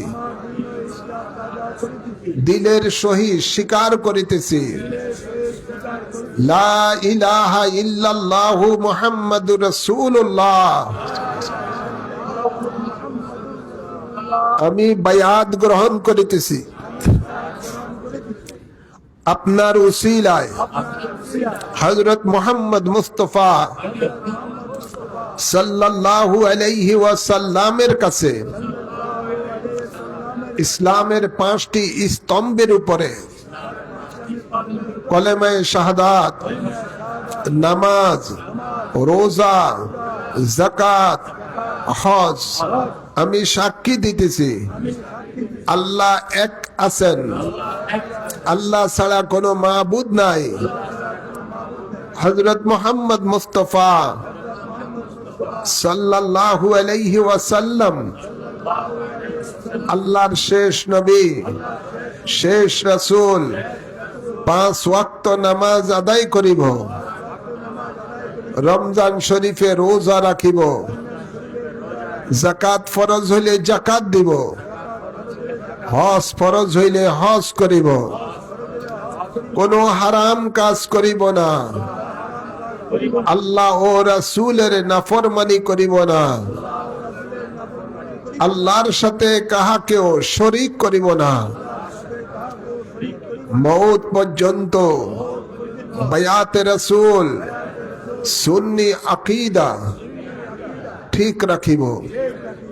দিলের সহিত স্বীকার করিতেছি, লা ইলাহা ইল্লাল্লাহু মুহাম্মাদুর রাসূলুল্লাহ। আমি বায়াত গ্রহণ করিতেছি আপনার উসিলায় হযরত মুহাম্মদ মুস্তাফা সাল্লাল্লাহু আলাইহি ওয়াসাল্লামের কাছে ইসলামের 5টি স্তম্ভের উপরে কলেমায়ে শাহাদাত, নামাজ, রোজা, যাকাত, হজ, আমি সাক্ষী দিতেছি আল্লাহ এক আছেন, আল্লাহ ছাড়া কোনো মাবুদ নাই, হযরত মুহাম্মদ মুস্তাফা সাল্লাল্লাহু আলাইহি ওয়াসাল্লাম আল্লাহর শেষ নবী, শেষ রাসূল, 5 ওয়াক্ত নামাজ আদায় করিব, রমজান শরীফে রোজা রাখিব, যাকাত ফরজ হইলে যাকাত দিব, হজ ফরজ হইলে হজ করিব, কোনো হারাম কাজ করিব না, আল্লাহ ও রাসূলের নাফরমানি করিব না, আল্লাহর সাথে কাহাকেও শরীক করিব না, মওত পর্যন্ত বায়াতে রাসূল সুন্নি আকীদা ঠিক রাখিব।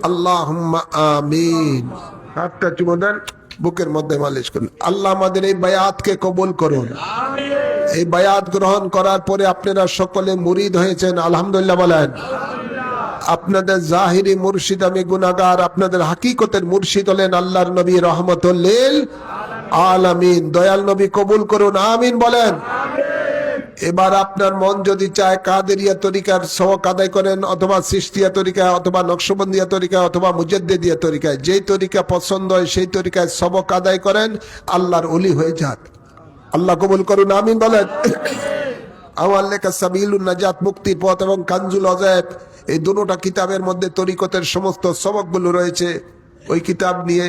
আল্লাহুম্মা আমিন। হাতটা চুমো দেন, বুকের মধ্যে মালিশ করুন। আল্লাহ আমাদের এই বায়াতকে কবুল করুন। এই বায়াত গ্রহণ করার পরে আপনারা সকলে মুরিদ হয়েছেন, আলহামদুলিল্লাহ বলেন। আপনাদের জাহিরি মুর্শিদ আমি গুনাহগার, আপনাদের হাকিকতের মুর্শিদ হলেন আল্লাহর নবী রহমতুল লিল আলামিন। দয়াল নবী কবুল করুন, আমিন বলেন। এবার আপনার মন যদি চায় কাদেরিয়া তরিকার সওয়াক আদায় করেন, অথবা চিশতিয়া তরিকা, অথবা নকশবন্দিয়া তরিকা, অথবা মুজাদ্দিদিয়া তরিকায়, যেই তরিকা পছন্দ হয় সেই তরিকায় সওয়াক আদায় করেন, আল্লাহর ওলি হয়ে যান। আল্লাহ কবুল করুন, আমিন বলেন। আমার লেখা সাবিলুন নাজাত, মুক্তির পথ, এবং কানজুল আযাব, এই দুটোটা কিতাবের মধ্যে তরিকতের সমস্ত সবকগুলো রয়েছে। ওই কিতাব নিয়ে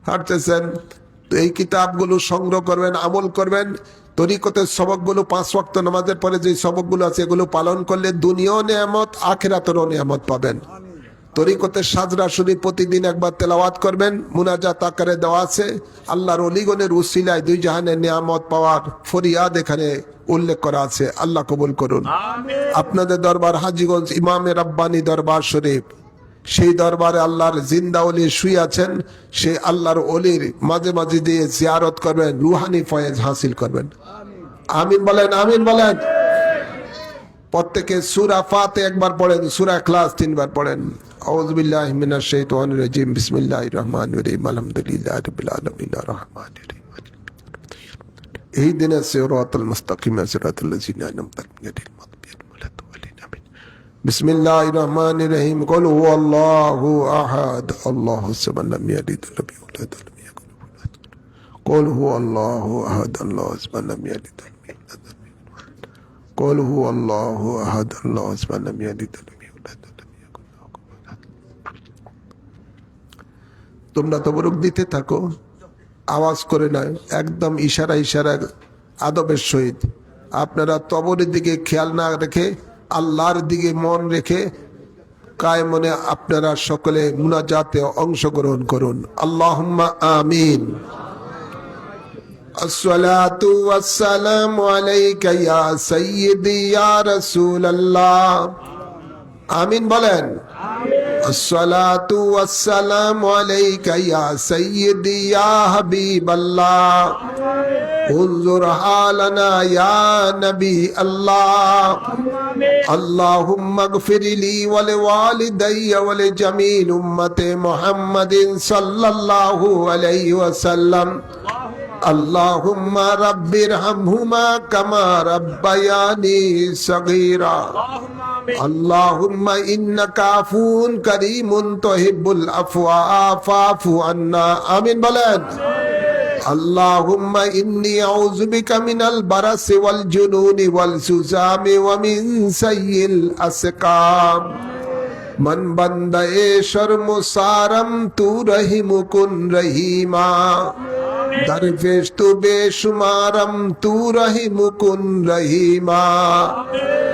হাঁটতেছেন, তো এই কিতাবগুলো সংগ্রহ করবেন, আমল করবেন। তরিকতের সবকগুলো 5 ওয়াক্ত নামাজের পরে যে সবকগুলো আছে এগুলো পালন করলে দুনিয়াও নিয়ামত, আখিরাতেরও নিয়ামত পাবেন। তরিকতের সাজরা শরীফ প্রতিদিন একবার তেলাওয়াত করবেন, মুনাজাত আকারে দেওয়া আছে। আল্লাহর ওলিগণের উসিলায় 2 জাহানের নিয়ামত পাওয়ার ফরিয়াদ এখানে উল্লেখ করা আছে। আল্লাহ কবুল করুন। আপনাদের দরবার হাজীগঞ্জ ইমামে রাব্বানী দরবার শরীফ, সেই দরবারে আল্লাহর জিন্দা ওলি শুয়ে আছেন। সেই আল্লাহর ওলির মাঝে মাঝে দিয়ে জিয়ারত করবেন, রুহানি ফয়েজ হাসিল করবেন। আমিন বলেন, আমিন বলেন। প্রত্যেকে সূরা ফাতিহা একবার পড়েন, সূরা ইখলাস 3 বার পড়েন। আউযু বিল্লাহি মিনাশ শাইতানির রাজিম, বিসমিল্লাহির রহমানির রহিম, আলহামদুলিল্লাহি রাব্বিল আলামিন, আর রহমানির রহিম, ইহদিনাস সিরাতাল মুস্তাকিম, সিরাতাল লাযিনা আন'আমতা আলাইহিম, বিসমিল্লাহির রহমানির রহিম। কুল হুয়াল্লাহু আহাদ, আল্লাহুস সামাদ, লাম ইয়ালিদ ওয়া লাম ইউলাদ ওয়া লাম ইয়াকুল লাহু কুফুওয়ান আহাদ। কুল হুয়াল্লাহু আহাদ, আল্লাহুস সামাদ, লাম ইয়ালিদ ওয়া লাম ইউলাদ ওয়া লাম ইয়াকুল লাহু কুফুওয়ান আহাদ। কুল হুয়াল্লাহু আহাদ, আল্লাহুস সামাদ, লাম ইয়ালিদ ওয়া লাম ইউলাদ ওয়া লাম ইয়াকুল লাহু কুফুওয়ান আহাদ। তোমরা তবরুক দিতে থাকো, আওয়াজ করে নয়, একদম ইশারা ইশারা আদবের সহিত। আপনারা তবরের দিকে খেয়াল না রেখে আল্লাহর দিকে মন রেখে কায় মনে আপনারা সকলে মুনাজাতে অংশগ্রহণ করুন। আল্লাহুম্মা আমিন। আসসালাতু ওয়াসসালামু আলাইকা ইয়া সাইয়্যিদি ইয়া রাসূলুল্লাহ। আমিন বলেন। আসসালাতু ওয়াসসালামু আলাইকা ইয়া সাইয়্যিদি ইয়া হাবিবাল্লাহ। انظر حالنا يا نبي الله. اللهم اغفر لي ولوالدي ولجميع أمة محمد صلى الله عليه وسلم. اللهم رب ارحمهما كما ربياني صغيرا. اللهم إنك عفو كريم تحب العفو فاعف عنا. آمين বলেন। আল্লাহুম্মা ইন্নী আউযু বিকা মিনাল বারাসি ওয়াল জুনুনি ওয়াল সুজামি ওয়া মিন সাইয়িল আসকাম। मन बंदा ए शर्म सारम तू रहीम कुन रहीमा, दरवेश तू बेशुमारम तू रहीम कुन रहीमा।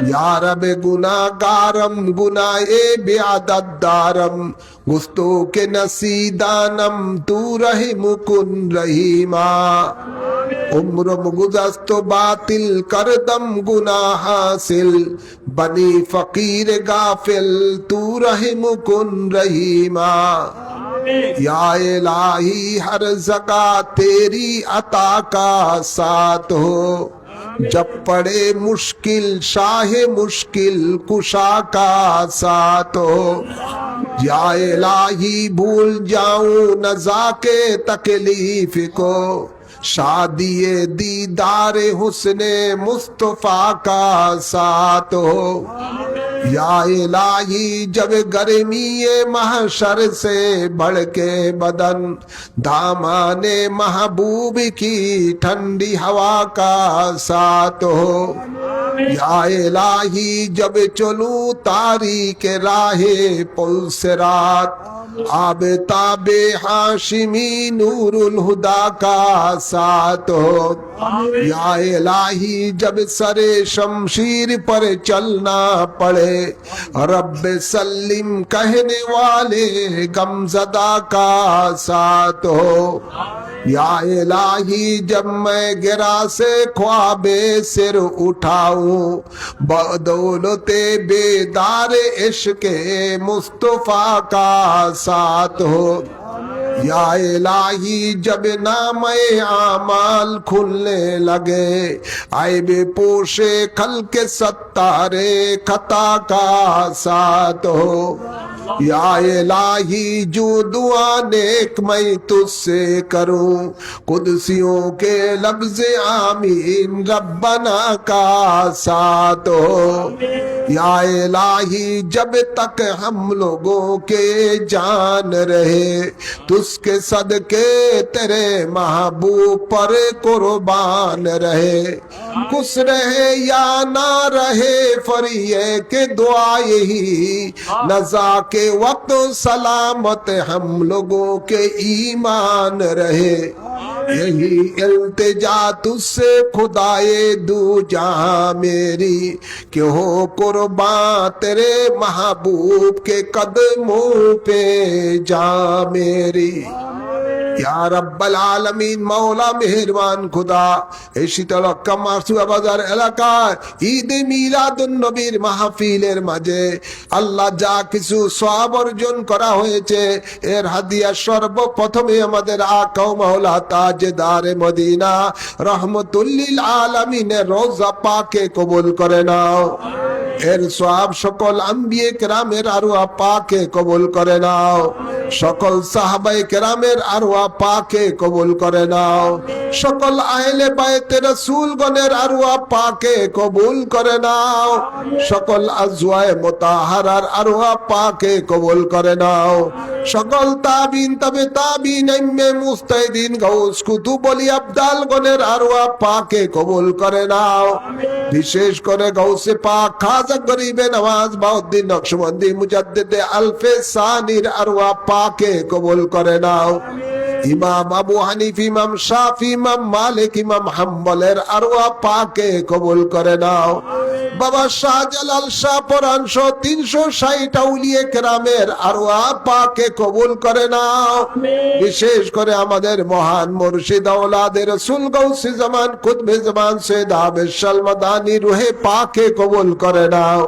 या रब गुनागारम गुनाए बेअदद दारम, गुस्तों के नसीदानम तू रहीम कुन रहीमा। उम्र गुज़श्तो बातिल करदम गुनाह हासिल, बनी फकीर गाफिल तू रहीम कुन रहीमा। या इलाही हर जगह तेरी अता का साथ हो, जब पड़े मुश्किल शाहे मुश्किल कुशा का साथ हो। या इलाही भूल जाऊं नज़ा के तकलीफ को, शादी दीदार हुस्ने मुस्तफा का साथ हो। या इलाही जब गर्मी महशर से बढ़ के बदन, दामाने महबूब की ठंडी हवा का साथ हो। या इलाही जब चलूं तारीक राहे पुल से रात, आब ताबे हाशिमी नूरुल हुदा का साथ हो। या इलाही जब सरे शमशीर पर चलना पड़े, रब सल्लिम कहने वाले गमज़दा का साथ हो। या इलाही जब मैं गिरा से ख्वाबे सिर उठाऊं, बदौलते बेदार इश्क मुस्तफा का साथ हो। या इलाही जब नामे आमाल खुलने लगे, आइबे पोशे खल के सत्तारे खता का साथ हो। या इलाही जो दुआ नेक मैं तुझसे करूं, कुदसियों के लफ्ज आमीन रब्बना का साथ हो। या इलाही जब तक हम लोगों के जान रहे, तुझके सदके तेरे महबूब पर कुर्बान रहे। खुश रहे या ना रहे फरिए के दुआ यही, नज़ा के वक्त सलामत हम लोगों के ईमान रहे। यही इल्तिजा तुझसे खुदाए दू जहां मेरी, कि हो कुर्बान तेरे महबूब के कदमों पे जा मेरी। या रब्बाल आलमीन मौला মেহেরবান খুদা, এই শীতলক্ষা মাসুয়া বাজার এলাকায় ঈদ মিলাদুন নবীর মাহফিলের মাঝে আল্লাহ যা কিছু সওয়াব অর্জন করা হয়েছে, এর হাদিয়া সর্বপ্রথমে আমাদের আকা ও মাওলা তাজদারে মদিনা রহমতুল লিল আলামিনের রওজা পাকে কবুল করে নাও। এর সওয়াব সকল আম্বিয়ে কেরামের আরওয়া পাকে কবুল করে নাও। সকল সাহাবায়ে কেরামের আরওয়া পাকে কবুল করে নাও। সকল আহলে বায়তে রাসূলগণের আরওয়া পাকে কবুল করে নাও। সকল আজওয়ায়ে মুতাহারার আরওয়া পাকে কবুল করে নাও। সকল তাবিন তবে তাবিন ইমামে মুস্তাহিদিন গাউস কুতুব ওলি আবদাল গণের আরওয়া পাকে কবুল করে নাও। বিশেষ করে গাউসে পাক খাজা গরিবে নওয়াজ বাউদ্দিন নকশবন্দি মুজাদ্দিদে আলফে সানির আরওয়া পাকে কবুল করে নাও। ইমাম আবু হানিফ, ইমাম শাফি, ইমাম মালিক, ইমাম হাম্বলের আরওয়া পাকে কবুল করে নাও। বাবা শাহজালাল শাহ পরান সহ 360 আউলিয়া কেরামের আরওয়া পাকে কবুল করে নাও। বিশেষ করে আমাদের মহান মুর্শিদ আওলাদে রাসূল গাউসে জামান কুতবে জামান সৈয়দ আবেদ শাল মাদানী রুহে পাকে কবুল করে নাও।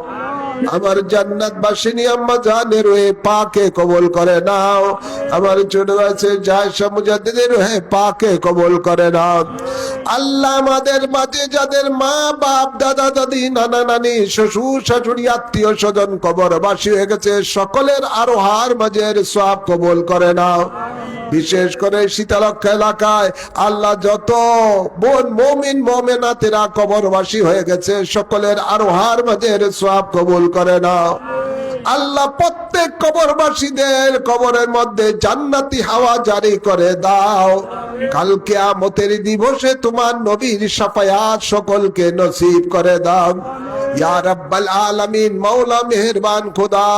আমার জান্নাত বাসিনী আম্মা জানের রুহে পাকে কবুল করে নাও। আমার ছোট আছে জায়সা মুজাদ্দিদের রুহে পাকে কবুল করে নাও। আল্লাহ আমাদের মাঝে যাদের মা বাপ দাদা দাদি নানা নানি শ্বশুর শাশুড়ি আত্মীয় স্বজন কবরবাসী হয়ে গেছে, সকলের আরোহার মাঝের সওয়াব কবুল করে নাও। বিশেষ করে শীতলক্ষা এলাকায় আল্লাহ যত বোন মুমিন মুমিনাতেরা কবরবাসী হয়ে গেছে, সকলের আরোহার মাঝের সওয়াব কবুল করে নাও। আল্লাহ প্রত্যেক কবরবাসীদের কবরের মধ্যে জান্নাতি হাওয়া জারি করে দাও। কাল কিয়ামতের দিবসে তোমার নবীর শাফায়াত সকলকে নসিব করে দাও ইয়া রাব্বাল আলামিন। মাওলা মেহেরবান খোদা,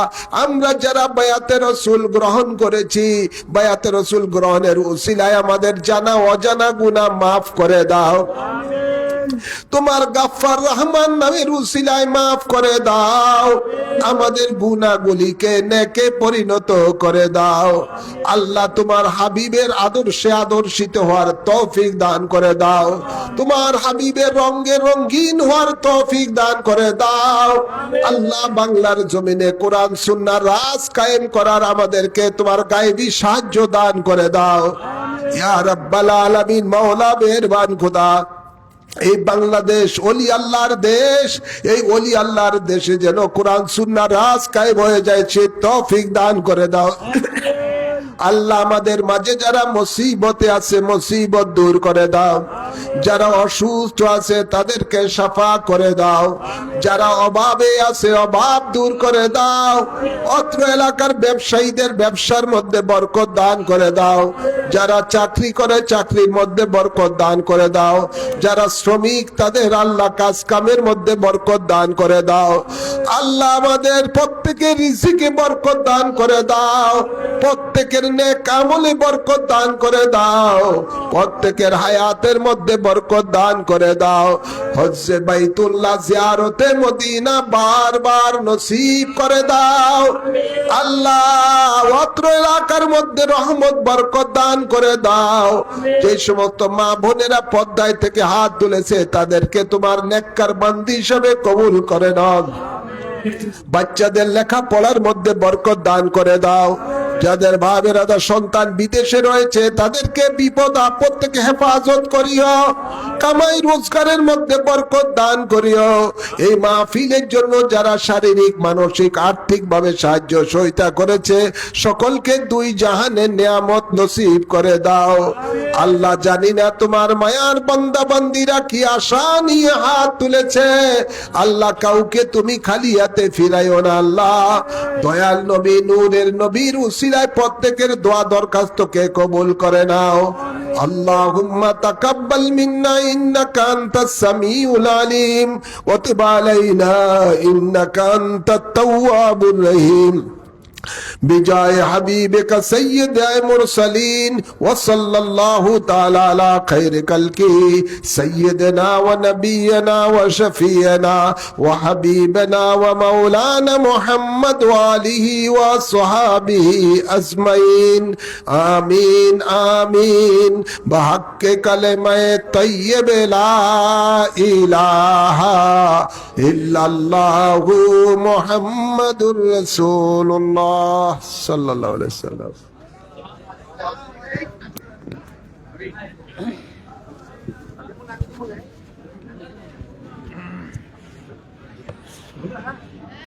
আমরা যারা বায়াতে রাসূল গ্রহণ করেছি, বায়াতে রাসূল গ্রহণের উসিলায় আমাদের জানা অজানা গুনাহ মাফ করে দাও। তোমার গাফফার রহমান নামের উসিলায় মাফ করে দাও। আমাদের গুনাহগুলিকে নেকে পরিণত করে দাও। আল্লাহ, তোমার হাবিবের আদর্শে আদর্শিত হওয়ার তৌফিক দান করে দাও। তোমার হাবিবের রঙে রঙিন হওয়ার তৌফিক দান করে দাও। আল্লাহ, বাংলার জমিনে কোরআন সুন্নাহর রাজ কায়েম করার আমাদেরকে তোমার গায়েবী সাহায্য দান করে দাও ইয়া রাব্বাল আলামিন। মাওলা মেহেরবান খোদা, এই বাংলাদেশ ওলি আল্লাহর দেশ, এই ওলি আল্লাহর দেশে যেন কোরআন সুন্নাহর রাজ কায়েম হয়ে যায় সে তৌফিক দান করে দাও। আল্লাহ, আমাদের মাঝে যারা মুসিবতে আছে মুসিবত দূর করে দাও। যারা অসুস্থ আছে তাদেরকে শাফা করে দাও। যারা অভাবে আছে অভাব দূর করে দাও। অত্র এলাকার ব্যবসায়ীদের ব্যবসার মধ্যে বরকত দান করে দাও। যারা চাকরি করে চাকরির মধ্যে বরকত দান করে দাও। যারা শ্রমিক তাদের আল্লাহ কাজ কামের মধ্যে বরকত দান করে দাও। আল্লাহ, আমাদের প্রত্যেকের রিজিকে বরকত দান করে দাও। প্রত্যেকের নেক আমলে বরকত দান করে দাও। প্রত্যেকের হায়াতের মধ্যে বরকত দান করে দাও। হজ্জে বাইতুল্লাহ জিয়ারতে মদিনা বারবার নসিব করে দাও। আল্লাহ, অত্র এলাকার মধ্যে রহমত বরকত দান করে দাও। যে সমস্ত মা বোনেরা পর্দায় থেকে হাত তুলেছে তাদেরকে তোমার নেককার বান্দি হিসেবে কবুল করে নাও। বাচ্চাদের লেখা পড়ার মধ্যে বরকত দান করে দাও। যাদের ভাবেরাদা সন্তান বিদেশে রয়েছে তাদেরকে বিপদ আপদ থেকে হেফাজত করিও। কামাই রোজগারের মধ্যে বরকত দান করিও। এই মাহফিলের জন্য যারা শারীরিক মানসিক আর্থিক ভাবে সাহায্য সহায়তা করেছে সকলকে দুই জাহানের নিয়ামত নসিব করে দাও। আল্লাহ, জানি না তোমার মায়ার বান্দা বান্দিরা কি আশা নিয়ে হাত তুলেছে। আল্লাহ, কাউকে তুমি খালি হাতে ফিরাইও না। আল্লাহ, দয়াল নবী নূরের নবীর উসিলায় প্রত্যেকের দোয়া দরখাস্তকে কবুল করে নাও। আল্লাহুম্মা তাকাব্বাল মিন্না ইন্নাকা আনতাস সামিউল আলিম ওয়া তুব আলাইনা ইন্নাকা আনতাত তাওয়াবুর রহিম। বিজয় হাবিবিকা সাইয়্যিদুল মুরসালিন ওয়া সাল্লাল্লাহু তাআলা আলা খায়রি খালকি সাইয়্যিদিনা ওয়া নাবিয়িনা ওয়া শাফিয়িনা ওয়া হাবিবিনা ওয়া মাওলানা মুহাম্মদ ওয়া আলিহি ওয়া সাহাবিহি আজমাইন। আমিন আমিন। বিহাক্কি কালিমায়ে তাইয়্যিবা লা ইলাহা ইল্লাল্লাহু মুহাম্মাদুর রাসূলুল্লাহ সাল্লাল্লাহু আলাইহি ওয়াসাল্লাম।